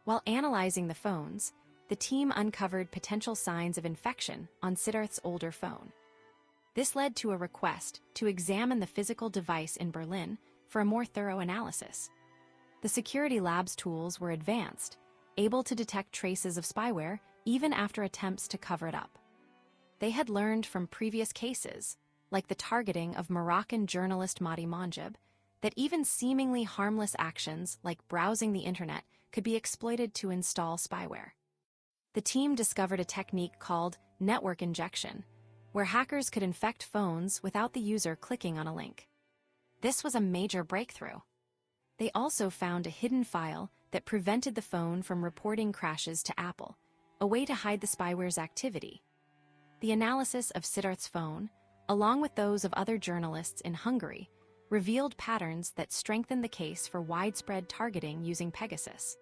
While analyzing the phones, the team uncovered potential signs of infection on Siddharth's older phone. This led to a request to examine the physical device in Berlin for a more thorough analysis. The security lab's tools were advanced, able to detect traces of spyware even after attempts to cover it up. They had learned from previous cases, like the targeting of Moroccan journalist Mahdi Manjib, that even seemingly harmless actions like browsing the internet could be exploited to install spyware. The team discovered a technique called network injection, where hackers could infect phones without the user clicking on a link. This was a major breakthrough. They also found a hidden file that prevented the phone from reporting crashes to Apple, a way to hide the spyware's activity. The analysis of Siddharth's phone, along with those of other journalists in Hungary, revealed patterns that strengthened the case for widespread targeting using Pegasus.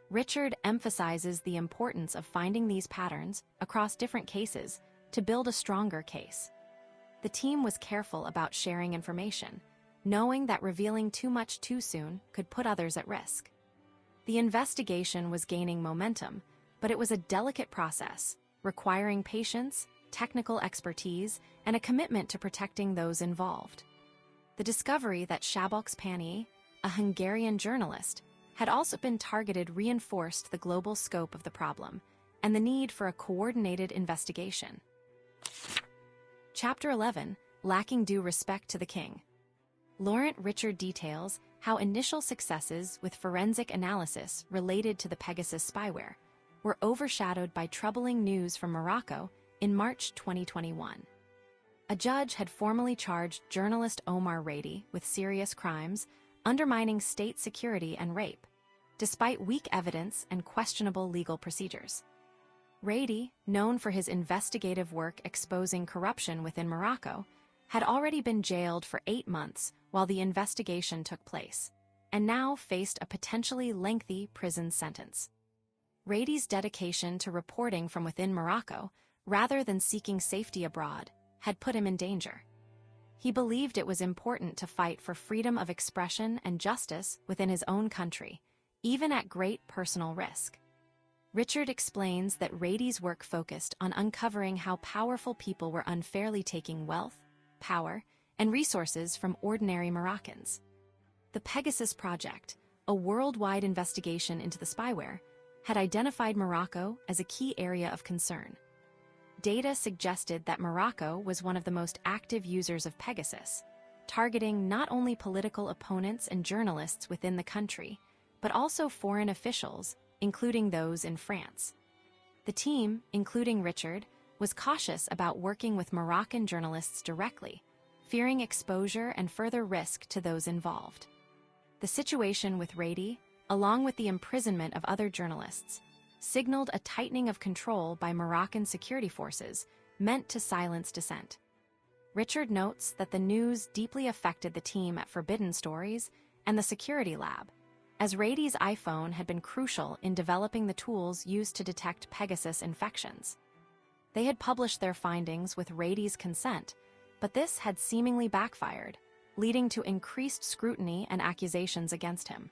Richard emphasizes the importance of finding these patterns across different cases to build a stronger case. The team was careful about sharing information, knowing that revealing too much too soon could put others at risk. The investigation was gaining momentum, but it was a delicate process, requiring patience, technical expertise, and a commitment to protecting those involved. The discovery that Szabolcs Pani, a Hungarian journalist, had also been targeted reinforced the global scope of the problem and the need for a coordinated investigation. Chapter 11, Lacking Due Respect to the King. Laurent Richard details how initial successes with forensic analysis related to the Pegasus spyware were overshadowed by troubling news from Morocco in March 2021. A judge had formally charged journalist Omar Rady with serious crimes, undermining state security and rape, despite weak evidence and questionable legal procedures. Rady, known for his investigative work exposing corruption within Morocco, had already been jailed for 8 months while the investigation took place, and now faced a potentially lengthy prison sentence. Rady's dedication to reporting from within Morocco, rather than seeking safety abroad, had put him in danger. He believed it was important to fight for freedom of expression and justice within his own country, even at great personal risk. Richard explains that Rady's work focused on uncovering how powerful people were unfairly taking wealth, power, and resources from ordinary Moroccans. The Pegasus Project, a worldwide investigation into the spyware, had identified Morocco as a key area of concern. Data suggested that Morocco was one of the most active users of Pegasus, targeting not only political opponents and journalists within the country, but also foreign officials, including those in France. The team, including Richard, was cautious about working with Moroccan journalists directly, fearing exposure and further risk to those involved. The situation with Rady, along with the imprisonment of other journalists, signaled a tightening of control by Moroccan security forces meant to silence dissent. Richard notes that the news deeply affected the team at Forbidden Stories and the Security Lab, as Rady's iPhone had been crucial in developing the tools used to detect Pegasus infections. They had published their findings with Rady's consent, but this had seemingly backfired, leading to increased scrutiny and accusations against him.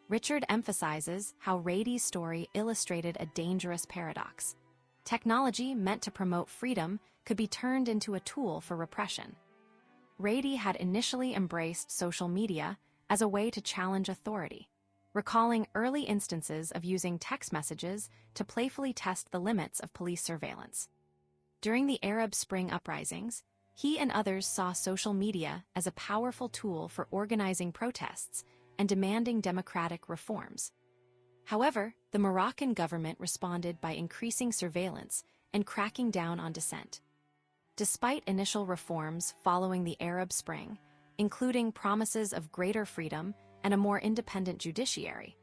Richard emphasizes how Rady's story illustrated a dangerous paradox. Technology meant to promote freedom could be turned into a tool for repression. Rady had initially embraced social media as a way to challenge authority, recalling early instances of using text messages to playfully test the limits of police surveillance. During the Arab Spring uprisings, he and others saw social media as a powerful tool for organizing protests and demanding democratic reforms. However, the Moroccan government responded by increasing surveillance and cracking down on dissent. Despite initial reforms following the Arab Spring, including promises of greater freedom and a more independent judiciary,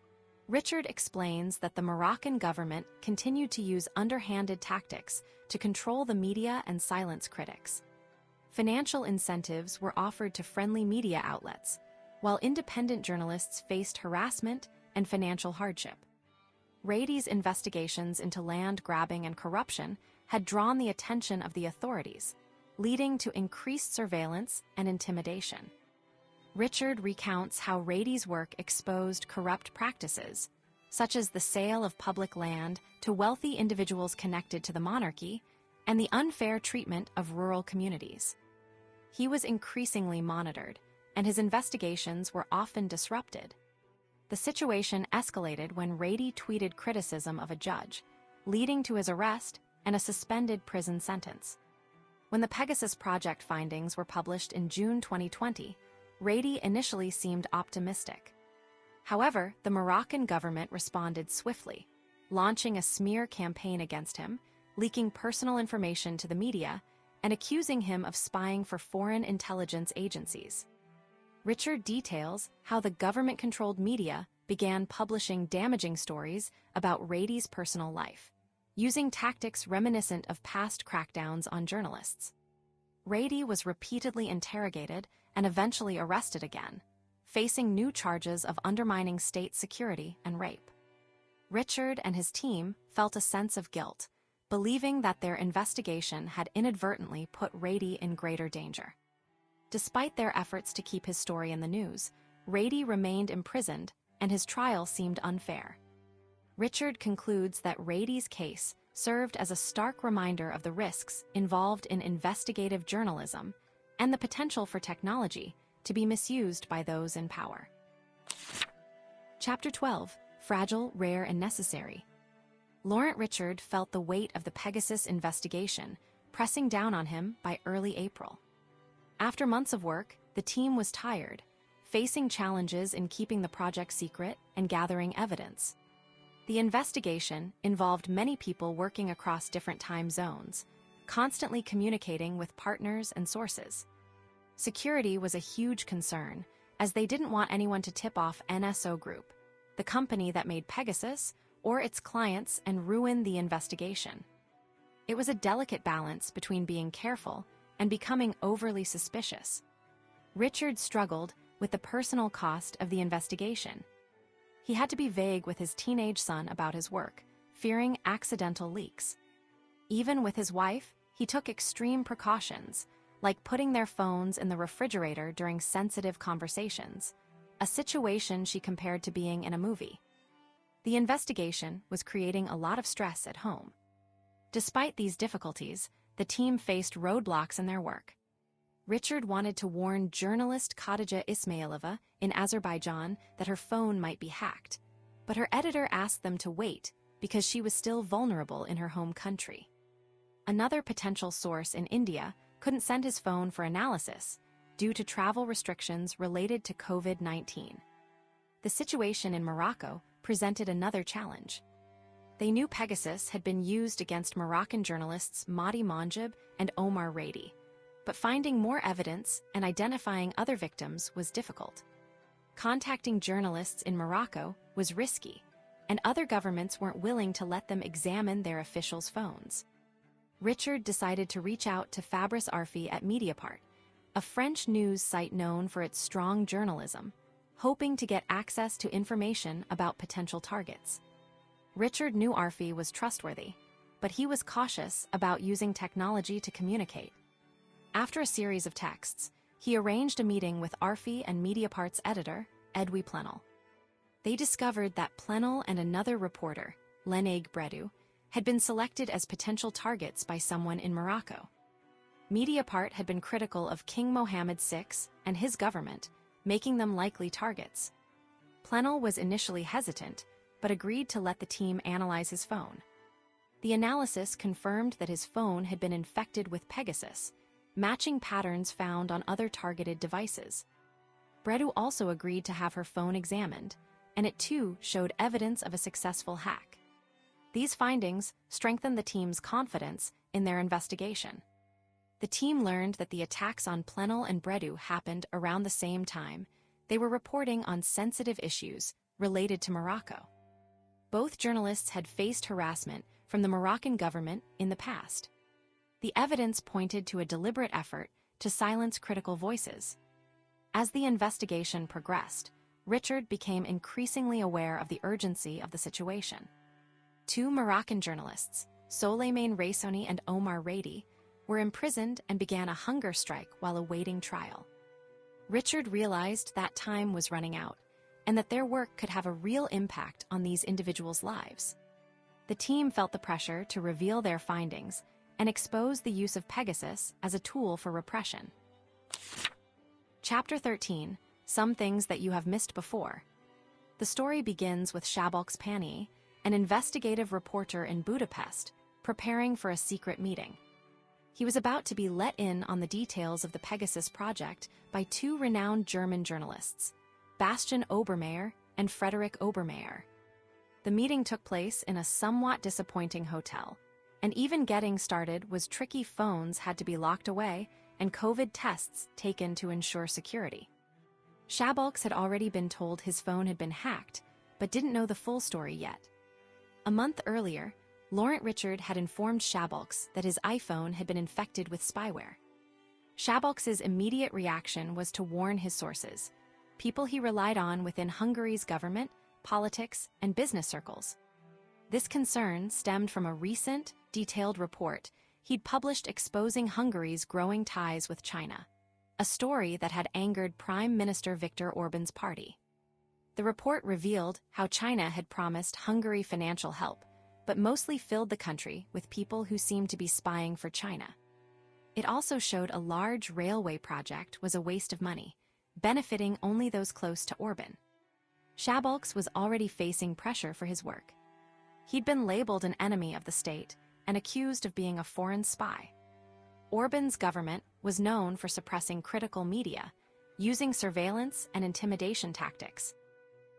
Richard explains that the Moroccan government continued to use underhanded tactics to control the media and silence critics. Financial incentives were offered to friendly media outlets, while independent journalists faced harassment and financial hardship. Rady's investigations into land grabbing and corruption had drawn the attention of the authorities, leading to increased surveillance and intimidation. Richard recounts how Rady's work exposed corrupt practices, such as the sale of public land to wealthy individuals connected to the monarchy and the unfair treatment of rural communities. He was increasingly monitored, and his investigations were often disrupted. The situation escalated when Rady tweeted criticism of a judge, leading to his arrest and a suspended prison sentence. When the Pegasus Project findings were published in June 2020, Rady initially seemed optimistic. However, the Moroccan government responded swiftly, launching a smear campaign against him, leaking personal information to the media, and accusing him of spying for foreign intelligence agencies. Richard details how the government-controlled media began publishing damaging stories about Rady's personal life, using tactics reminiscent of past crackdowns on journalists. Rady was repeatedly interrogated and eventually arrested again, facing new charges of undermining state security and rape. Richard and his team felt a sense of guilt, believing that their investigation had inadvertently put Rady in greater danger. Despite their efforts to keep his story in the news, Rady remained imprisoned and his trial seemed unfair. Richard concludes that Rady's case served as a stark reminder of the risks involved in investigative journalism and the potential for technology to be misused by those in power. Chapter 12: Fragile, Rare, and Necessary. Laurent Richard felt the weight of the Pegasus investigation pressing down on him by early April. After months of work, the team was tired, facing challenges in keeping the project secret and gathering evidence. The investigation involved many people working across different time zones, constantly communicating with partners and sources. Security was a huge concern, as they didn't want anyone to tip off NSO Group, the company that made Pegasus, or its clients, and ruin the investigation. It was a delicate balance between being careful and becoming overly suspicious. Richard struggled with the personal cost of the investigation. He had to be vague with his teenage son about his work, fearing accidental leaks. Even with his wife, he took extreme precautions, like putting their phones in the refrigerator during sensitive conversations, a situation she compared to being in a movie. The investigation was creating a lot of stress at home. Despite these difficulties, the team faced roadblocks in their work. Richard wanted to warn journalist Khadija Ismailova in Azerbaijan that her phone might be hacked, but her editor asked them to wait because she was still vulnerable in her home country. Another potential source in India couldn't send his phone for analysis due to travel restrictions related to COVID-19. The situation in Morocco presented another challenge. They knew Pegasus had been used against Moroccan journalists Mahdi Manjib and Omar Radi, but finding more evidence and identifying other victims was difficult. Contacting journalists in Morocco was risky, and other governments weren't willing to let them examine their officials' phones. Richard decided to reach out to Fabrice Arfi at Mediapart, a French news site known for its strong journalism, hoping to get access to information about potential targets. Richard knew Arfi was trustworthy, but he was cautious about using technology to communicate. After a series of texts, he arranged a meeting with Arfi and Mediapart's editor, Edwy Plenel. They discovered that Plenel and another reporter, Lenaig Bredu, had been selected as potential targets by someone in Morocco. Mediapart had been critical of King Mohammed VI and his government, making them likely targets. Plenel was initially hesitant, but agreed to let the team analyze his phone. The analysis confirmed that his phone had been infected with Pegasus, matching patterns found on other targeted devices. Bredu also agreed to have her phone examined, and it too showed evidence of a successful hack. These findings strengthened the team's confidence in their investigation. The team learned that the attacks on Plenel and Bredu happened around the same time. They were reporting on sensitive issues related to Morocco. Both journalists had faced harassment from the Moroccan government in the past. The evidence pointed to a deliberate effort to silence critical voices. As the investigation progressed, Richard became increasingly aware of the urgency of the situation. Two Moroccan journalists, Souleymane Raisoni and Omar Radi, were imprisoned and began a hunger strike while awaiting trial. Richard realized that time was running out, and that their work could have a real impact on these individuals' lives. The team felt the pressure to reveal their findings and expose the use of Pegasus as a tool for repression. Chapter 13, Some Things That You Have Missed Before. The story begins with Szabolcs Pani, an investigative reporter in Budapest, preparing for a secret meeting. He was about to be let in on the details of the Pegasus project by two renowned German journalists, Bastian Obermeier and Frederick Obermeier. The meeting took place in a somewhat disappointing hotel, and even getting started was tricky. Phones had to be locked away and COVID tests taken to ensure security. Szabolcs had already been told his phone had been hacked, but didn't know the full story yet. A month earlier, Laurent Richard had informed Szabolcs that his iPhone had been infected with spyware. Szabolcs's immediate reaction was to warn his sources, people he relied on within Hungary's government, politics, and business circles. This concern stemmed from a recent, detailed report he'd published exposing Hungary's growing ties with China, a story that had angered Prime Minister Viktor Orban's party. The report revealed how China had promised Hungary financial help, but mostly filled the country with people who seemed to be spying for China. It also showed a large railway project was a waste of money, benefiting only those close to Orban. Szabolcs was already facing pressure for his work. He'd been labeled an enemy of the state and accused of being a foreign spy. Orban's government was known for suppressing critical media, using surveillance and intimidation tactics.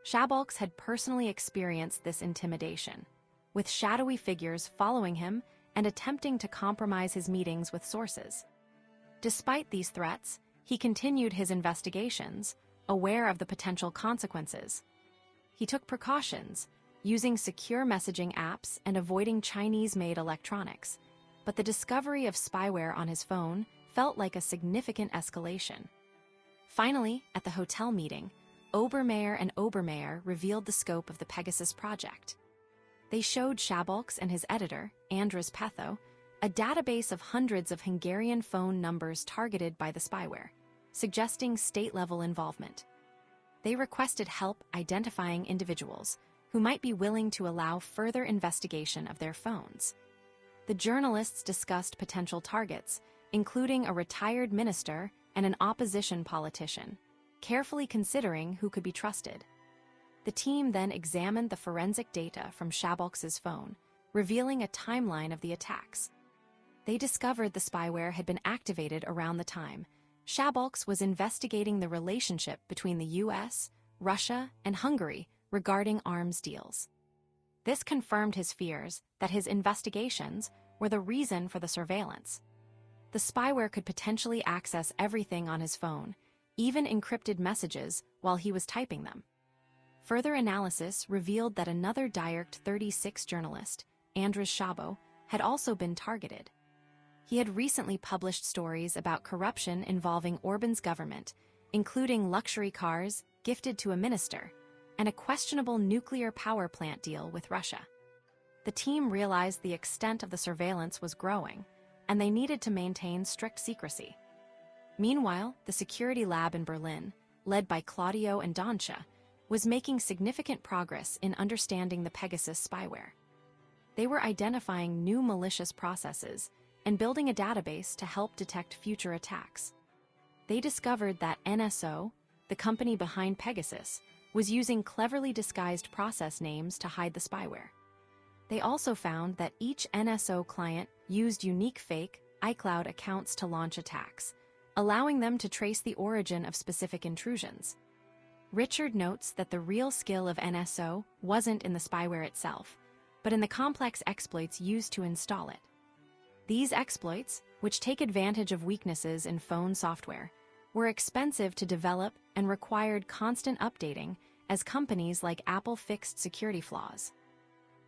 Szabolcs had personally experienced this intimidation, with shadowy figures following him and attempting to compromise his meetings with sources. Despite these threats, he continued his investigations, aware of the potential consequences. He took precautions, using secure messaging apps and avoiding Chinese-made electronics, but the discovery of spyware on his phone felt like a significant escalation. Finally, at the hotel meeting, Obermeier and Obermeier revealed the scope of the Pegasus project. They showed Szabolcs and his editor, Andras Petho, a database of hundreds of Hungarian phone numbers targeted by the spyware, suggesting state-level involvement. They requested help identifying individuals who might be willing to allow further investigation of their phones. The journalists discussed potential targets, including a retired minister and an opposition politician, carefully considering who could be trusted. The team then examined the forensic data from Shabalk's phone, revealing a timeline of the attacks. They discovered the spyware had been activated around the time Shabalk was investigating the relationship between the US, Russia, and Hungary regarding arms deals. This confirmed his fears that his investigations were the reason for the surveillance. The spyware could potentially access everything on his phone, even encrypted messages while he was typing them. Further analysis revealed that another Direct 36 journalist, Andrzej Szabo, had also been targeted. He had recently published stories about corruption involving Orban's government, including luxury cars gifted to a minister and a questionable nuclear power plant deal with Russia. The team realized the extent of the surveillance was growing, and they needed to maintain strict secrecy. Meanwhile, the security lab in Berlin, led by Claudio and Dancia, was making significant progress in understanding the Pegasus spyware. They were identifying new malicious processes and building a database to help detect future attacks. They discovered that NSO, the company behind Pegasus, was using cleverly disguised process names to hide the spyware. They also found that each NSO client used unique fake iCloud accounts to launch attacks, allowing them to trace the origin of specific intrusions. Richard notes that the real skill of NSO wasn't in the spyware itself, but in the complex exploits used to install it. These exploits, which take advantage of weaknesses in phone software, were expensive to develop and required constant updating as companies like Apple fixed security flaws.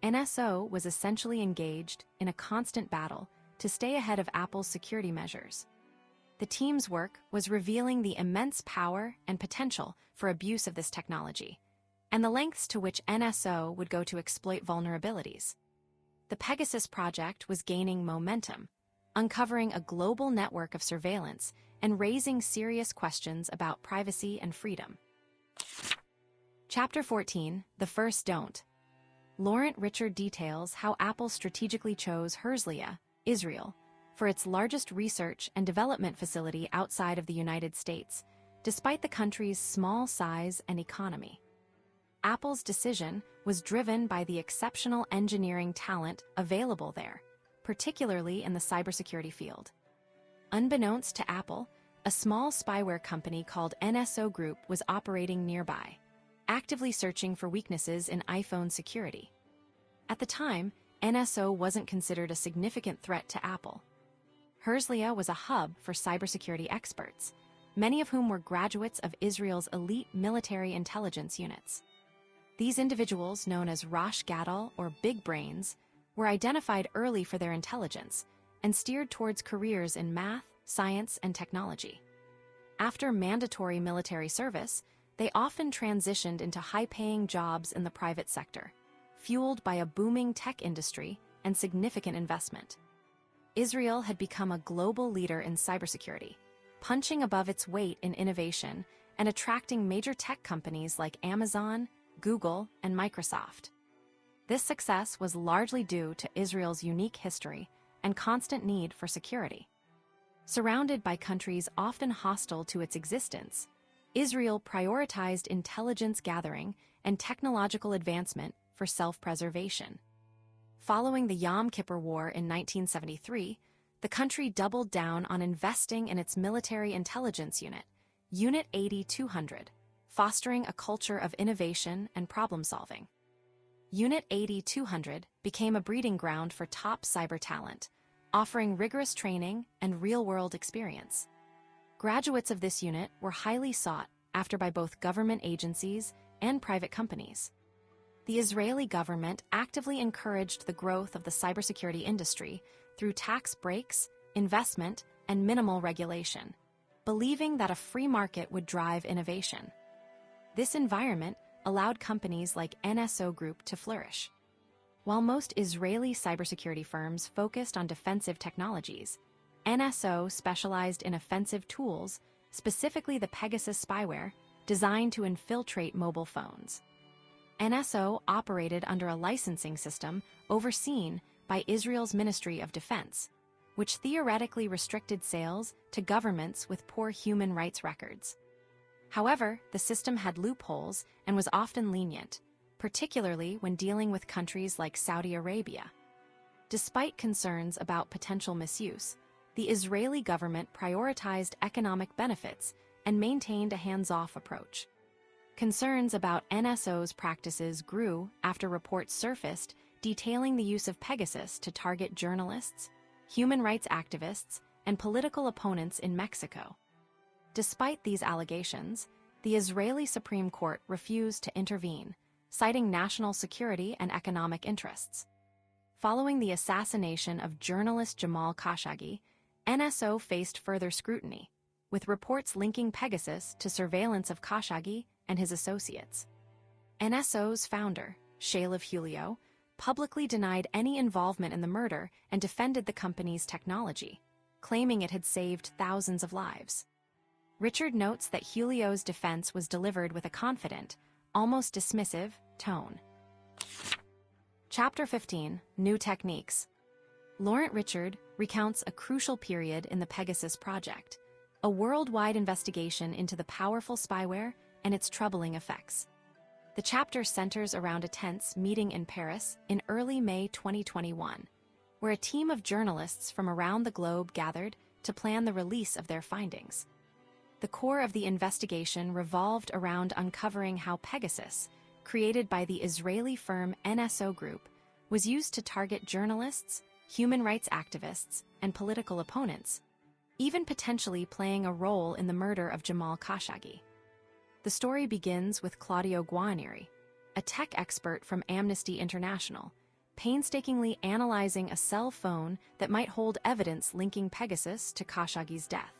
NSO was essentially engaged in a constant battle to stay ahead of Apple's security measures. The team's work was revealing the immense power and potential for abuse of this technology, and the lengths to which NSO would go to exploit vulnerabilities. The Pegasus project was gaining momentum, uncovering a global network of surveillance and raising serious questions about privacy and freedom. Chapter 14, The First Don't. Laurent Richard details how Apple strategically chose Herzliya, Israel, for its largest research and development facility outside of the United States, despite the country's small size and economy. Apple's decision was driven by the exceptional engineering talent available there, particularly in the cybersecurity field. Unbeknownst to Apple, a small spyware company called NSO Group was operating nearby, actively searching for weaknesses in iPhone security. At the time, NSO wasn't considered a significant threat to Apple. Herzliya was a hub for cybersecurity experts, many of whom were graduates of Israel's elite military intelligence units. These individuals, known as Rosh Gadol or Big Brains, were identified early for their intelligence and steered towards careers in math, science, and technology. After mandatory military service, they often transitioned into high-paying jobs in the private sector, fueled by a booming tech industry and significant investment. Israel had become a global leader in cybersecurity, punching above its weight in innovation and attracting major tech companies like Amazon, Google, and Microsoft. This success was largely due to Israel's unique history and constant need for security. Surrounded by countries often hostile to its existence, Israel prioritized intelligence gathering and technological advancement for self-preservation. Following the Yom Kippur War in 1973, the country doubled down on investing in its military intelligence unit, Unit 8200, fostering a culture of innovation and problem-solving. Unit 8200 became a breeding ground for top cyber talent, offering rigorous training and real-world experience. Graduates of this unit were highly sought after by both government agencies and private companies. The Israeli government actively encouraged the growth of the cybersecurity industry through tax breaks, investment, and minimal regulation, believing that a free market would drive innovation. This environment allowed companies like NSO Group to flourish. While most Israeli cybersecurity firms focused on defensive technologies, NSO specialized in offensive tools, specifically the Pegasus spyware, designed to infiltrate mobile phones. NSO operated under a licensing system overseen by Israel's Ministry of Defense, which theoretically restricted sales to governments with poor human rights records. However, the system had loopholes and was often lenient, particularly when dealing with countries like Saudi Arabia. Despite concerns about potential misuse, the Israeli government prioritized economic benefits and maintained a hands-off approach. Concerns about NSO's practices grew after reports surfaced detailing the use of Pegasus to target journalists, human rights activists, and political opponents in Mexico. Despite these allegations, the Israeli Supreme Court refused to intervene, citing national security and economic interests. Following the assassination of journalist Jamal Khashoggi, NSO faced further scrutiny, with reports linking Pegasus to surveillance of Khashoggi and his associates. NSO's founder, Shalif Julio, publicly denied any involvement in the murder and defended the company's technology, claiming it had saved thousands of lives. Richard notes that Julio's defense was delivered with a confident, almost dismissive, tone. Chapter 15, New Techniques. Laurent Richard recounts a crucial period in the Pegasus project, a worldwide investigation into the powerful spyware and its troubling effects. The chapter centers around a tense meeting in Paris in early May 2021, where a team of journalists from around the globe gathered to plan the release of their findings. The core of the investigation revolved around uncovering how Pegasus, created by the Israeli firm NSO Group, was used to target journalists, human rights activists, and political opponents, even potentially playing a role in the murder of Jamal Khashoggi. The story begins with Claudio Guarnieri, a tech expert from Amnesty International, painstakingly analyzing a cell phone that might hold evidence linking Pegasus to Khashoggi's death.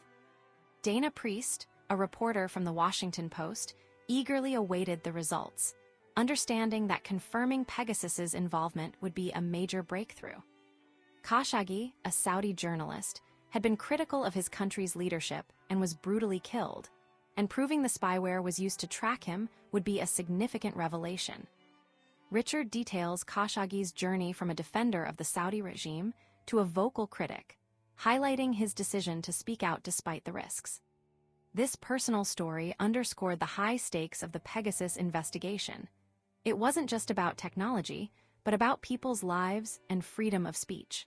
Dana Priest, a reporter from the Washington Post, eagerly awaited the results, understanding that confirming Pegasus's involvement would be a major breakthrough. Khashoggi, a Saudi journalist, had been critical of his country's leadership and was brutally killed, and proving the spyware was used to track him would be a significant revelation. Richard details Khashoggi's journey from a defender of the Saudi regime to a vocal critic, highlighting his decision to speak out despite the risks. This personal story underscored the high stakes of the Pegasus investigation. It wasn't just about technology, but about people's lives and freedom of speech.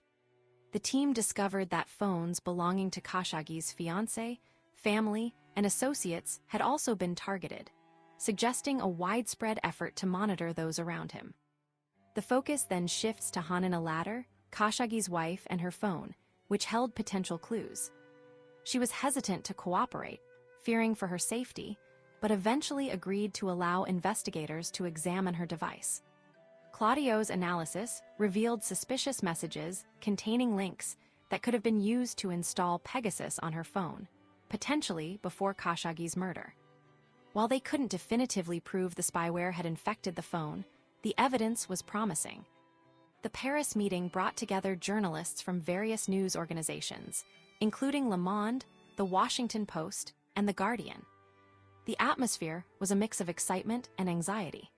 The team discovered that phones belonging to Khashoggi's fiancée, family, and associates had also been targeted, suggesting a widespread effort to monitor those around him. The focus then shifts to Hanan Alatter, Khashoggi's wife, and her phone, which held potential clues. She was hesitant to cooperate, fearing for her safety, but eventually agreed to allow investigators to examine her device. Claudio's analysis revealed suspicious messages containing links that could have been used to install Pegasus on her phone, potentially before Khashoggi's murder. While they couldn't definitively prove the spyware had infected the phone, the evidence was promising. The Paris meeting brought together journalists from various news organizations, including Le Monde, The Washington Post, and The Guardian. The atmosphere was a mix of excitement and anxiety.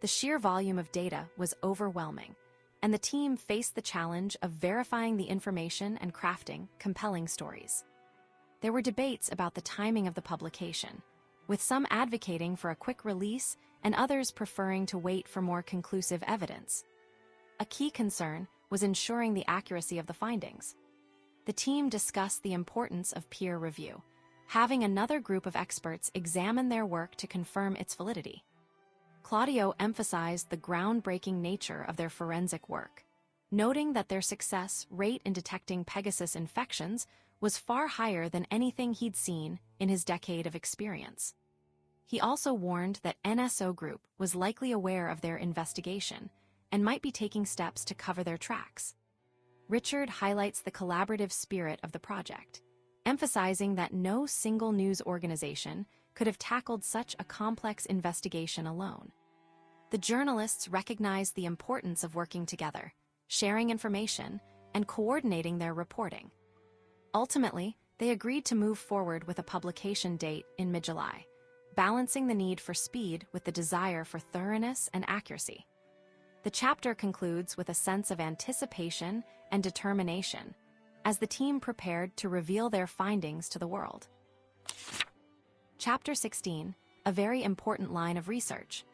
The sheer volume of data was overwhelming, and the team faced the challenge of verifying the information and crafting compelling stories. There were debates about the timing of the publication, with some advocating for a quick release and others preferring to wait for more conclusive evidence. A key concern was ensuring the accuracy of the findings. The team discussed the importance of peer review, having another group of experts examine their work to confirm its validity. Claudio emphasized the groundbreaking nature of their forensic work, noting that their success rate in detecting Pegasus infections was far higher than anything he'd seen in his decade of experience. He also warned that NSO Group was likely aware of their investigation and might be taking steps to cover their tracks. Richard highlights the collaborative spirit of the project, emphasizing that no single news organization could have tackled such a complex investigation alone. The journalists recognized the importance of working together, sharing information, and coordinating their reporting. Ultimately, they agreed to move forward with a publication date in mid-July, balancing the need for speed with the desire for thoroughness and accuracy. The chapter concludes with a sense of anticipation and determination as the team prepared to reveal their findings to the world. Chapter 16, a very important line of research.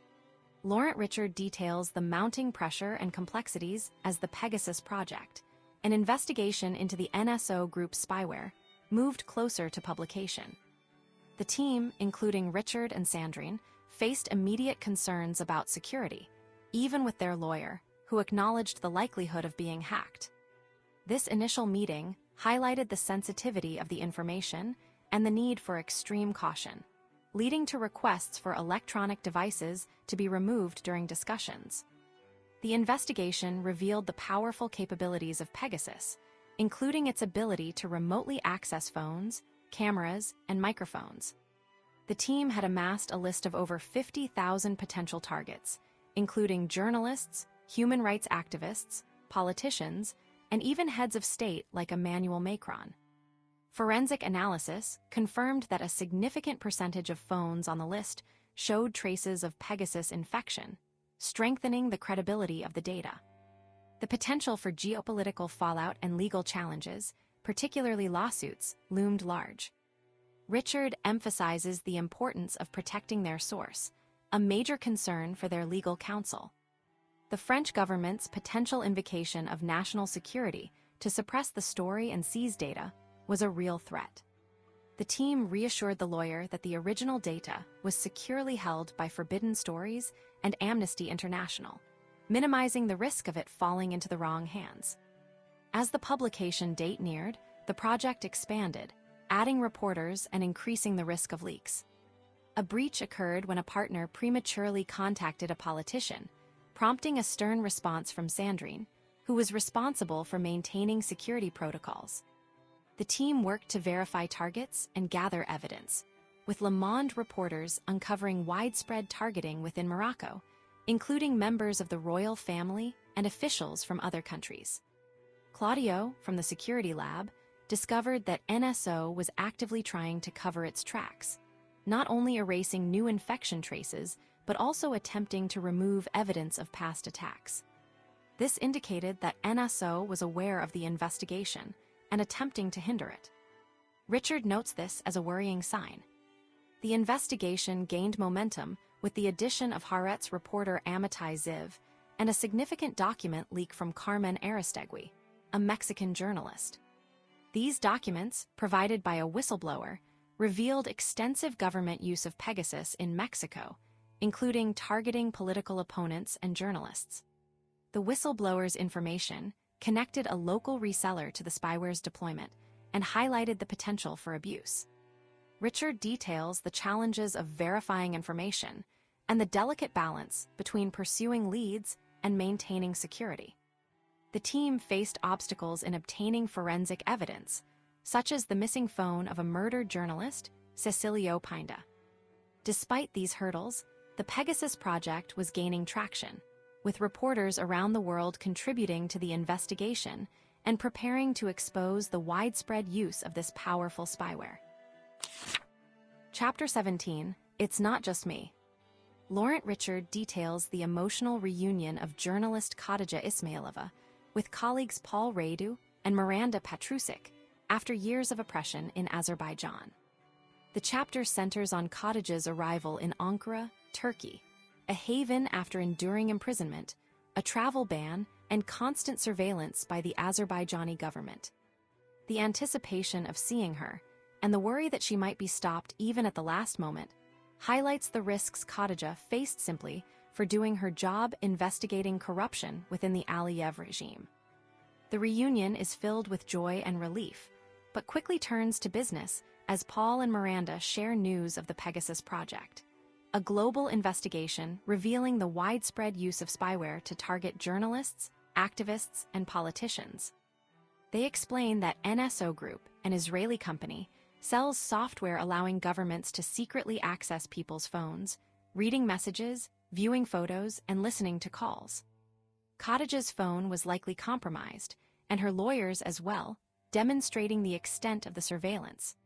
Laurent Richard details the mounting pressure and complexities as the Pegasus project, an investigation into the NSO Group's spyware, moved closer to publication. The team, including Richard and Sandrine, faced immediate concerns about security, even with their lawyer, who acknowledged the likelihood of being hacked. This initial meeting highlighted the sensitivity of the information and the need for extreme caution, leading to requests for electronic devices to be removed during discussions. The investigation revealed the powerful capabilities of Pegasus, including its ability to remotely access phones, cameras, and microphones. The team had amassed a list of over 50,000 potential targets, including journalists, human rights activists, politicians, and even heads of state like Emmanuel Macron. Forensic analysis confirmed that a significant percentage of phones on the list showed traces of Pegasus infection, strengthening the credibility of the data. The potential for geopolitical fallout and legal challenges, particularly lawsuits, loomed large. Richard emphasizes the importance of protecting their source, a major concern for their legal counsel. The French government's potential invocation of national security to suppress the story and seize data was a real threat. The team reassured the lawyer that the original data was securely held by Forbidden Stories and Amnesty International, minimizing the risk of it falling into the wrong hands. As the publication date neared, the project expanded, adding reporters and increasing the risk of leaks. A breach occurred when a partner prematurely contacted a politician, prompting a stern response from Sandrine, who was responsible for maintaining security protocols. The team worked to verify targets and gather evidence, with Le Monde reporters uncovering widespread targeting within Morocco, including members of the royal family and officials from other countries. Claudio, from the security lab, discovered that NSO was actively trying to cover its tracks, not only erasing new infection traces, but also attempting to remove evidence of past attacks. This indicated that NSO was aware of the investigation and attempting to hinder it. Richard notes this as a worrying sign. The investigation gained momentum with the addition of Haaretz reporter Amitai Ziv and a significant document leak from Carmen Aristegui, a Mexican journalist. These documents, provided by a whistleblower, revealed extensive government use of Pegasus in Mexico, including targeting political opponents and journalists. The whistleblower's information connected a local reseller to the spyware's deployment and highlighted the potential for abuse. Richard details the challenges of verifying information and the delicate balance between pursuing leads and maintaining security. The team faced obstacles in obtaining forensic evidence, such as the missing phone of a murdered journalist, Cecilio Pinda. Despite these hurdles, the Pegasus project was gaining traction, with reporters around the world contributing to the investigation and preparing to expose the widespread use of this powerful spyware. Chapter 17, It's Not Just Me. Laurent Richard details the emotional reunion of journalist Khadija Ismailova with colleagues Paul Radu and Miranda Patrusik after years of oppression in Azerbaijan. The chapter centers on Khadija's arrival in Ankara, Turkey, a haven after enduring imprisonment, a travel ban, and constant surveillance by the Azerbaijani government. The anticipation of seeing her, and the worry that she might be stopped even at the last moment, highlights the risks Khadija faced simply for doing her job investigating corruption within the Aliyev regime. The reunion is filled with joy and relief, but quickly turns to business as Paul and Miranda share news of the Pegasus project, a global investigation revealing the widespread use of spyware to target journalists, activists, and politicians. They explain that NSO Group, an Israeli company, sells software allowing governments to secretly access people's phones, reading messages, viewing photos and listening to calls. Cottage's phone was likely compromised, and her lawyers as well, demonstrating the extent of the surveillance.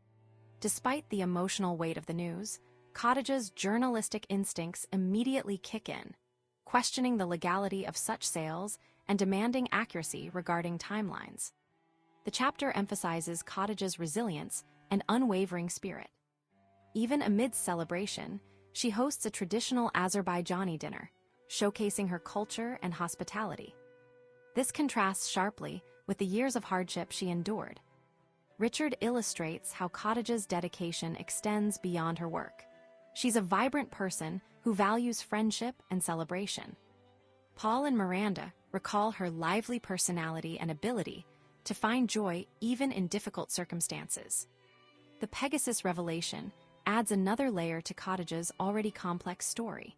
Despite the emotional weight of the news, Cottage's journalistic instincts immediately kick in, questioning the legality of such sales and demanding accuracy regarding timelines. The chapter emphasizes Cottage's resilience and unwavering spirit. Even amid celebration, she hosts a traditional Azerbaijani dinner, showcasing her culture and hospitality. This contrasts sharply with the years of hardship she endured. Richard illustrates how Cottage's dedication extends beyond her work. She's a vibrant person who values friendship and celebration. Paul and Miranda recall her lively personality and ability to find joy even in difficult circumstances. The Pegasus revelation adds another layer to Cottage's already complex story.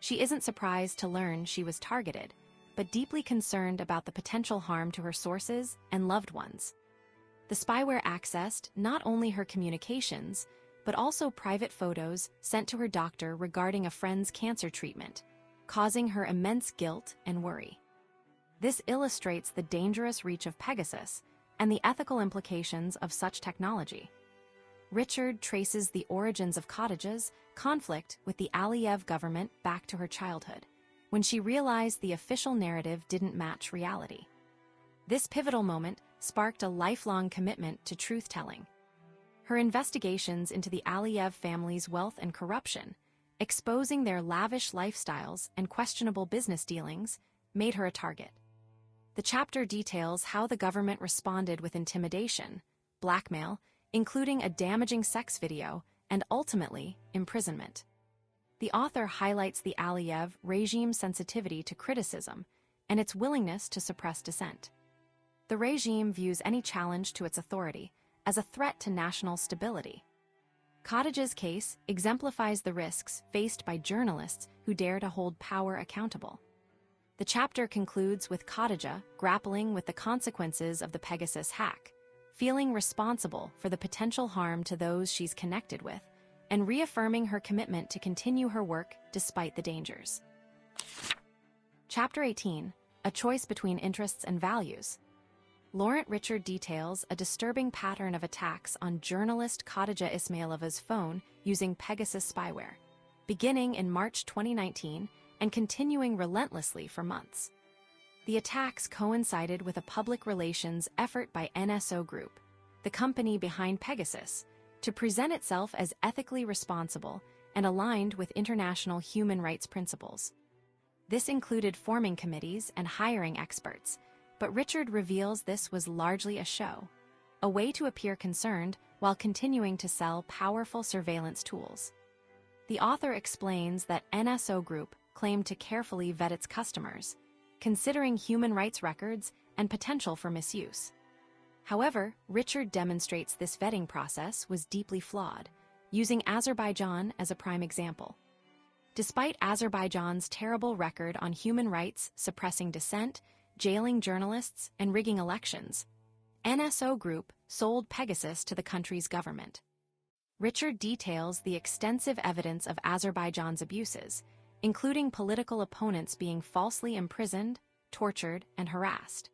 She isn't surprised to learn she was targeted, but deeply concerned about the potential harm to her sources and loved ones. The spyware accessed not only her communications, but also private photos sent to her doctor regarding a friend's cancer treatment, causing her immense guilt and worry. This illustrates the dangerous reach of Pegasus and the ethical implications of such technology. Richard traces the origins of Cottage's conflict with the Aliyev government back to her childhood, when she realized the official narrative didn't match reality. This pivotal moment sparked a lifelong commitment to truth-telling. Her investigations into the Aliyev family's wealth and corruption, exposing their lavish lifestyles and questionable business dealings, made her a target. The chapter details how the government responded with intimidation, blackmail, including a damaging sex video, and ultimately, imprisonment. The author highlights the Aliyev regime's sensitivity to criticism and its willingness to suppress dissent. The regime views any challenge to its authority as a threat to national stability. Cottage's case exemplifies the risks faced by journalists who dare to hold power accountable. The chapter concludes with Cottage grappling with the consequences of the Pegasus hack, feeling responsible for the potential harm to those she's connected with, and reaffirming her commitment to continue her work despite the dangers. Chapter 18, A Choice Between Interests and Values. Laurent Richard details a disturbing pattern of attacks on journalist Khadija Ismailova's phone using Pegasus spyware, beginning in March 2019 and continuing relentlessly for months. The attacks coincided with a public relations effort by NSO Group, the company behind Pegasus, to present itself as ethically responsible and aligned with international human rights principles. This included forming committees and hiring experts, but Richard reveals this was largely a show, a way to appear concerned while continuing to sell powerful surveillance tools. The author explains that NSO Group claimed to carefully vet its customers, considering human rights records and potential for misuse. However, Richard demonstrates this vetting process was deeply flawed, using Azerbaijan as a prime example. Despite Azerbaijan's terrible record on human rights, suppressing dissent, jailing journalists, and rigging elections, NSO Group sold Pegasus to the country's government. Richard details the extensive evidence of Azerbaijan's abuses, including political opponents being falsely imprisoned, tortured, and harassed.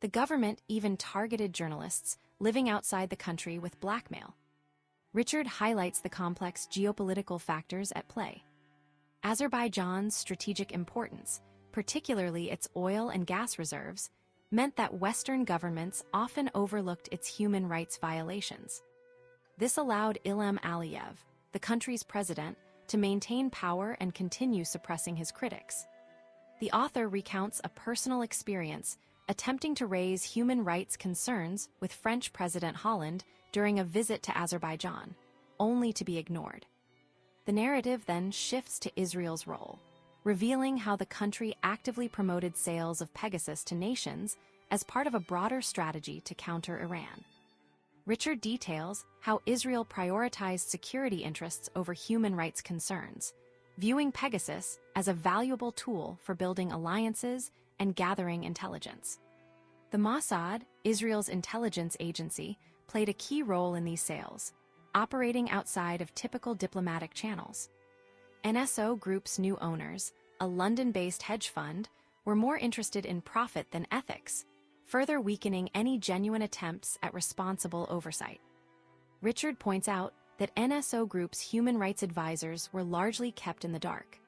The government even targeted journalists living outside the country with blackmail. Richard highlights the complex geopolitical factors at play. Azerbaijan's strategic importance, particularly its oil and gas reserves, meant that Western governments often overlooked its human rights violations. This allowed Ilham Aliyev, the country's president, to maintain power and continue suppressing his critics. The author recounts a personal experience attempting to raise human rights concerns with French President Hollande during a visit to Azerbaijan, only to be ignored. The narrative then shifts to Israel's role, revealing how the country actively promoted sales of Pegasus to nations as part of a broader strategy to counter Iran. Richard details how Israel prioritized security interests over human rights concerns, viewing Pegasus as a valuable tool for building alliances and gathering intelligence. The Mossad, Israel's intelligence agency, played a key role in these sales, operating outside of typical diplomatic channels. NSO Group's new owners, a London-based hedge fund, were more interested in profit than ethics, further weakening any genuine attempts at responsible oversight. Richard points out that NSO Group's human rights advisors were largely kept in the dark,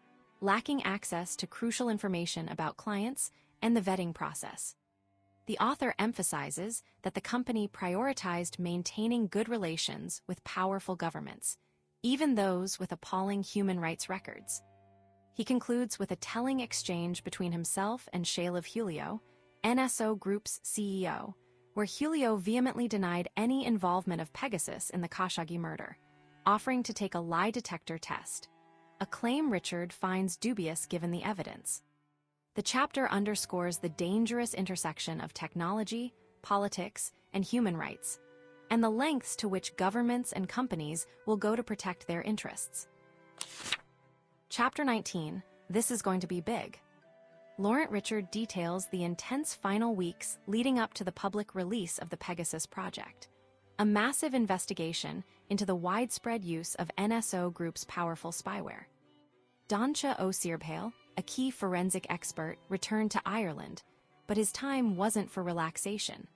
lacking access to crucial information about clients and the vetting process. The author emphasizes that the company prioritized maintaining good relations with powerful governments, even those with appalling human rights records. He concludes with a telling exchange between himself and Shalev Julio, NSO Group's CEO, where Julio vehemently denied any involvement of Pegasus in the Khashoggi murder, offering to take a lie detector test, a claim Richard finds dubious given the evidence. The chapter underscores the dangerous intersection of technology, politics, and human rights, and the lengths to which governments and companies will go to protect their interests. Chapter 19, This is Going to be Big. Laurent Richard details the intense final weeks leading up to the public release of the Pegasus project, a massive investigation into the widespread use of NSO Group's powerful spyware. Dancha O'Searbhale, a key forensic expert, returned to Ireland, but his time wasn't for relaxation.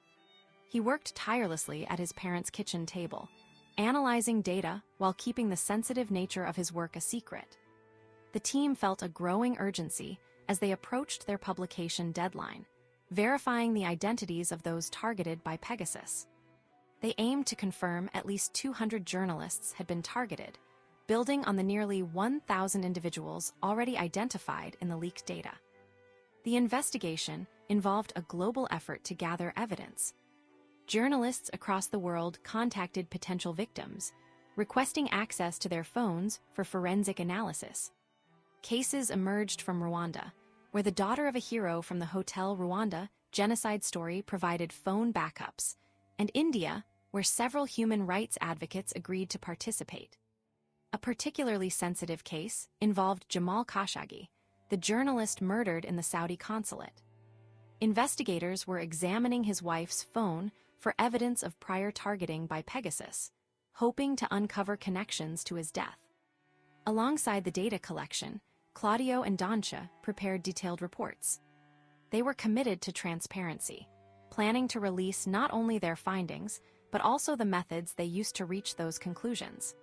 He worked tirelessly at his parents' kitchen table, analyzing data while keeping the sensitive nature of his work a secret. The team felt a growing urgency as they approached their publication deadline, verifying the identities of those targeted by Pegasus. They aimed to confirm at least 200 journalists had been targeted, building on the nearly 1,000 individuals already identified in the leaked data. The investigation involved a global effort to gather evidence. Journalists across the world contacted potential victims, requesting access to their phones for forensic analysis. Cases emerged from Rwanda, where the daughter of a hero from the Hotel Rwanda genocide story provided phone backups, and India, where several human rights advocates agreed to participate. A particularly sensitive case involved Jamal Khashoggi, the journalist murdered in the Saudi consulate. Investigators were examining his wife's phone for evidence of prior targeting by Pegasus, hoping to uncover connections to his death. Alongside the data collection, Claudio and Dancha prepared detailed reports. They were committed to transparency, planning to release not only their findings, but also the methods they used to reach those conclusions.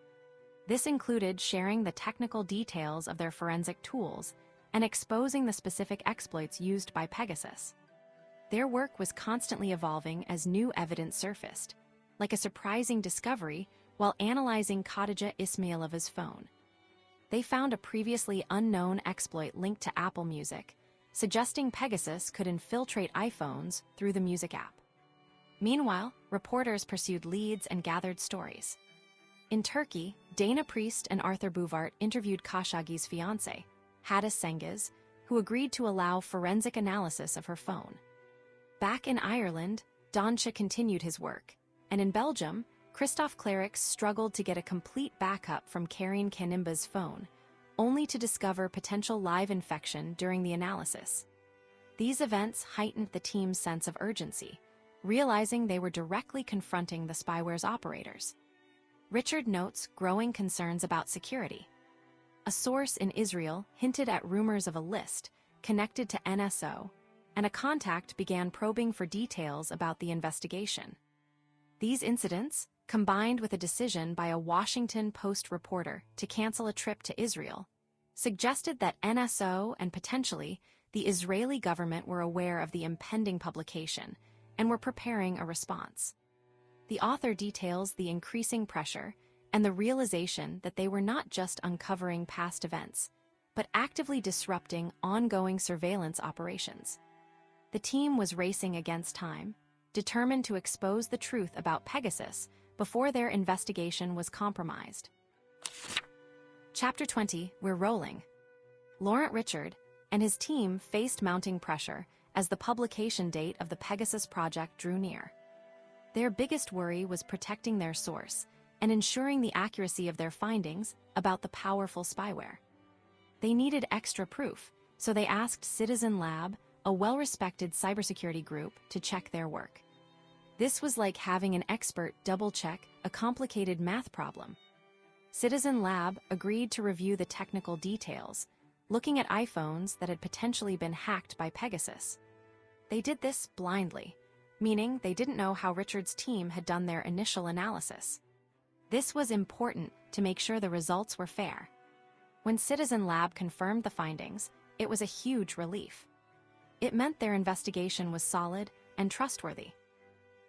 This included sharing the technical details of their forensic tools and exposing the specific exploits used by Pegasus. Their work was constantly evolving as new evidence surfaced, like a surprising discovery while analyzing Khadija Ismailova's phone. They found a previously unknown exploit linked to Apple Music, suggesting Pegasus could infiltrate iPhones through the music app. Meanwhile, reporters pursued leads and gathered stories. In Turkey, Dana Priest and Arthur Bouvart interviewed Khashoggi's fiancé, Hadis Cengiz, who agreed to allow forensic analysis of her phone. Back in Ireland, Dancha continued his work, and in Belgium, Christophe Clerix struggled to get a complete backup from Karine Kanimba's phone, only to discover potential live infection during the analysis. These events heightened the team's sense of urgency, realizing they were directly confronting the spyware's operators. Richard notes growing concerns about security. A source in Israel hinted at rumors of a list connected to NSO, and a contact began probing for details about the investigation. These incidents, combined with a decision by a Washington Post reporter to cancel a trip to Israel, suggested that NSO and potentially the Israeli government were aware of the impending publication and were preparing a response. The author details the increasing pressure and the realization that they were not just uncovering past events, but actively disrupting ongoing surveillance operations. The team was racing against time, determined to expose the truth about Pegasus before their investigation was compromised. Chapter 20, We're Rolling. Laurent Richard and his team faced mounting pressure as the publication date of the Pegasus project drew near. Their biggest worry was protecting their source and ensuring the accuracy of their findings about the powerful spyware. They needed extra proof, so they asked Citizen Lab, a well-respected cybersecurity group, to check their work. This was like having an expert double-check a complicated math problem. Citizen Lab agreed to review the technical details, looking at iPhones that had potentially been hacked by Pegasus. They did this blindly, meaning they didn't know how Richard's team had done their initial analysis. This was important to make sure the results were fair. When Citizen Lab confirmed the findings, it was a huge relief. It meant their investigation was solid and trustworthy.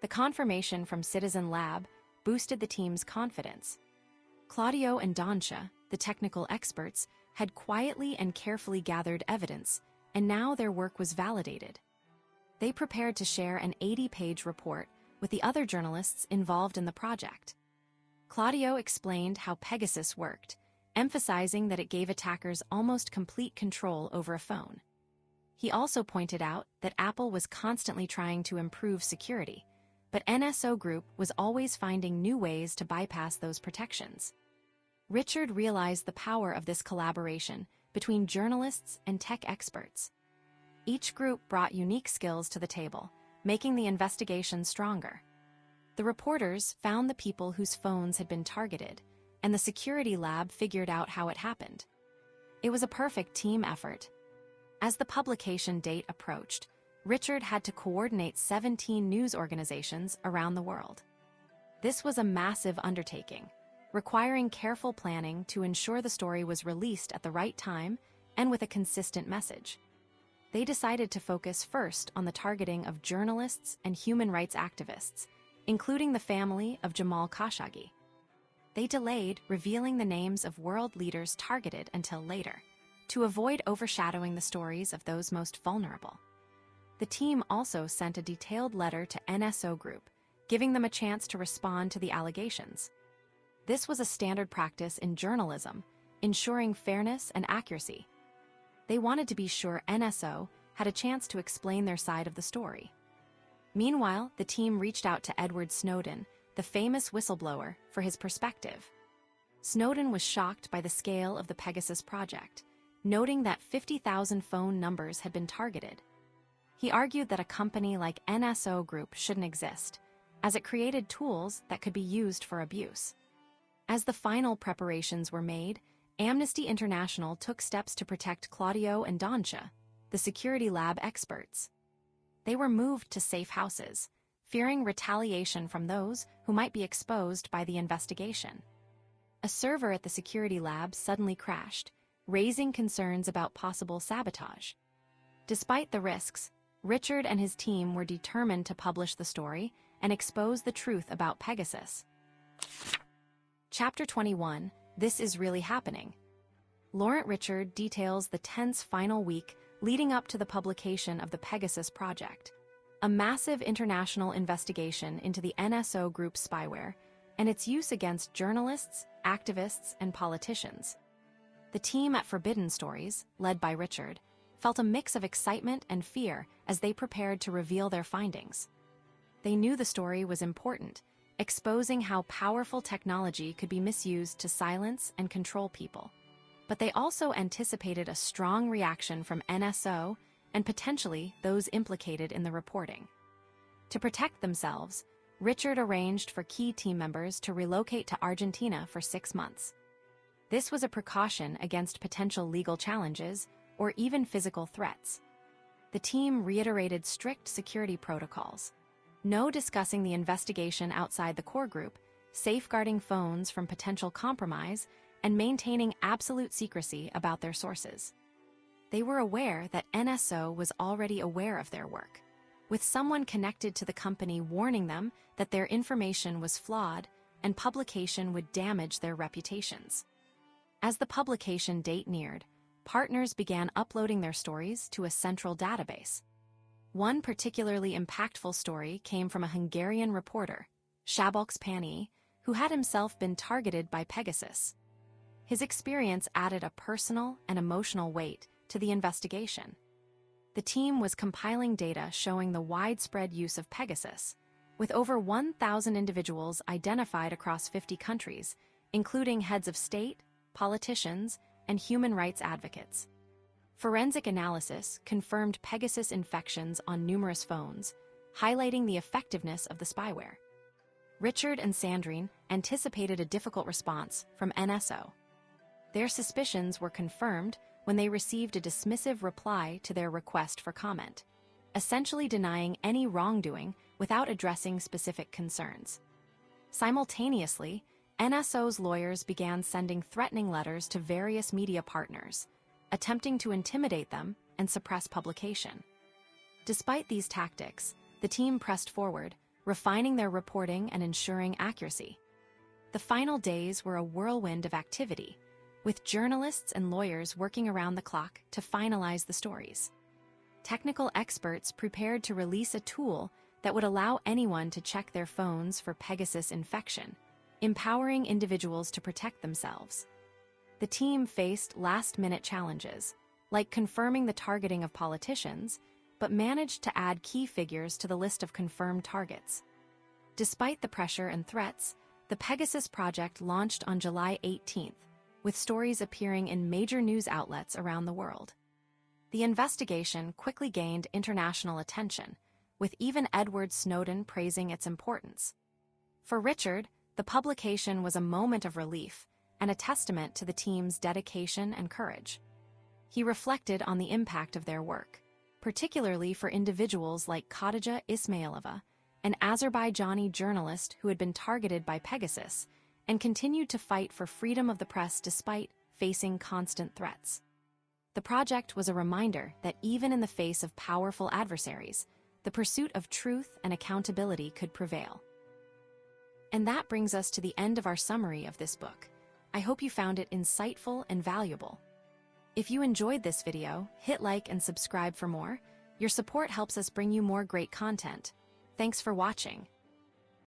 The confirmation from Citizen Lab boosted the team's confidence. Claudio and Dancia, the technical experts, had quietly and carefully gathered evidence, and now their work was validated. They prepared to share an 80-page report with the other journalists involved in the project. Claudio explained how Pegasus worked, emphasizing that it gave attackers almost complete control over a phone. He also pointed out that Apple was constantly trying to improve security, but NSO Group was always finding new ways to bypass those protections. Richard realized the power of this collaboration between journalists and tech experts. Each group brought unique skills to the table, making the investigation stronger. The reporters found the people whose phones had been targeted, and the security lab figured out how it happened. It was a perfect team effort. As the publication date approached, Richard had to coordinate 17 news organizations around the world. This was a massive undertaking, requiring careful planning to ensure the story was released at the right time and with a consistent message. They decided to focus first on the targeting of journalists and human rights activists, including the family of Jamal Khashoggi. They delayed revealing the names of world leaders targeted until later, to avoid overshadowing the stories of those most vulnerable. The team also sent a detailed letter to NSO Group, giving them a chance to respond to the allegations. This was a standard practice in journalism, ensuring fairness and accuracy. They wanted to be sure NSO had a chance to explain their side of the story. Meanwhile, the team reached out to Edward Snowden, the famous whistleblower, for his perspective. Snowden was shocked by the scale of the Pegasus project, noting that 50,000 phone numbers had been targeted. He argued that a company like NSO Group shouldn't exist, as it created tools that could be used for abuse. As the final preparations were made, Amnesty International took steps to protect Claudio and Dancia, the security lab experts. They were moved to safe houses, fearing retaliation from those who might be exposed by the investigation. A server at the security lab suddenly crashed, raising concerns about possible sabotage. Despite the risks, Richard and his team were determined to publish the story and expose the truth about Pegasus. Chapter 21, This Is Really Happening. Laurent Richard details the tense final week leading up to the publication of the Pegasus project, a massive international investigation into the NSO Group spyware and its use against journalists, activists, and politicians. The team at Forbidden Stories, led by Richard, felt a mix of excitement and fear as they prepared to reveal their findings. They knew the story was important, exposing how powerful technology could be misused to silence and control people. But they also anticipated a strong reaction from NSO and potentially those implicated in the reporting. To protect themselves, Richard arranged for key team members to relocate to Argentina for 6 months. This was a precaution against potential legal challenges or even physical threats. The team reiterated strict security protocols. No discussing the investigation outside the core group, safeguarding phones from potential compromise, and maintaining absolute secrecy about their sources. They were aware that NSO was already aware of their work, with someone connected to the company warning them that their information was flawed and publication would damage their reputations. As the publication date neared, partners began uploading their stories to a central database. One particularly impactful story came from a Hungarian reporter, Szabolcs Pani, who had himself been targeted by Pegasus. His experience added a personal and emotional weight to the investigation. The team was compiling data showing the widespread use of Pegasus, with over 1,000 individuals identified across 50 countries, including heads of state, politicians, and human rights advocates. Forensic analysis confirmed Pegasus infections on numerous phones, highlighting the effectiveness of the spyware. Richard and Sandrine anticipated a difficult response from NSO. Their suspicions were confirmed when they received a dismissive reply to their request for comment, essentially denying any wrongdoing without addressing specific concerns. Simultaneously, NSO's lawyers began sending threatening letters to various media partners, attempting to intimidate them and suppress publication. Despite these tactics, the team pressed forward, refining their reporting and ensuring accuracy. The final days were a whirlwind of activity, with journalists and lawyers working around the clock to finalize the stories. Technical experts prepared to release a tool that would allow anyone to check their phones for Pegasus infection, empowering individuals to protect themselves. The team faced last-minute challenges, like confirming the targeting of politicians, but managed to add key figures to the list of confirmed targets. Despite the pressure and threats, the Pegasus project launched on July 18th, with stories appearing in major news outlets around the world. The investigation quickly gained international attention, with even Edward Snowden praising its importance. For Richard, the publication was a moment of relief and a testament to the team's dedication and courage. He reflected on the impact of their work, particularly for individuals like Khadija Ismailova, an Azerbaijani journalist who had been targeted by Pegasus and continued to fight for freedom of the press despite facing constant threats. The project was a reminder that even in the face of powerful adversaries, the pursuit of truth and accountability could prevail. And that brings us to the end of our summary of this book. I hope you found it insightful and valuable. If you enjoyed this video, hit like and subscribe for more. Your support helps us bring you more great content. Thanks for watching.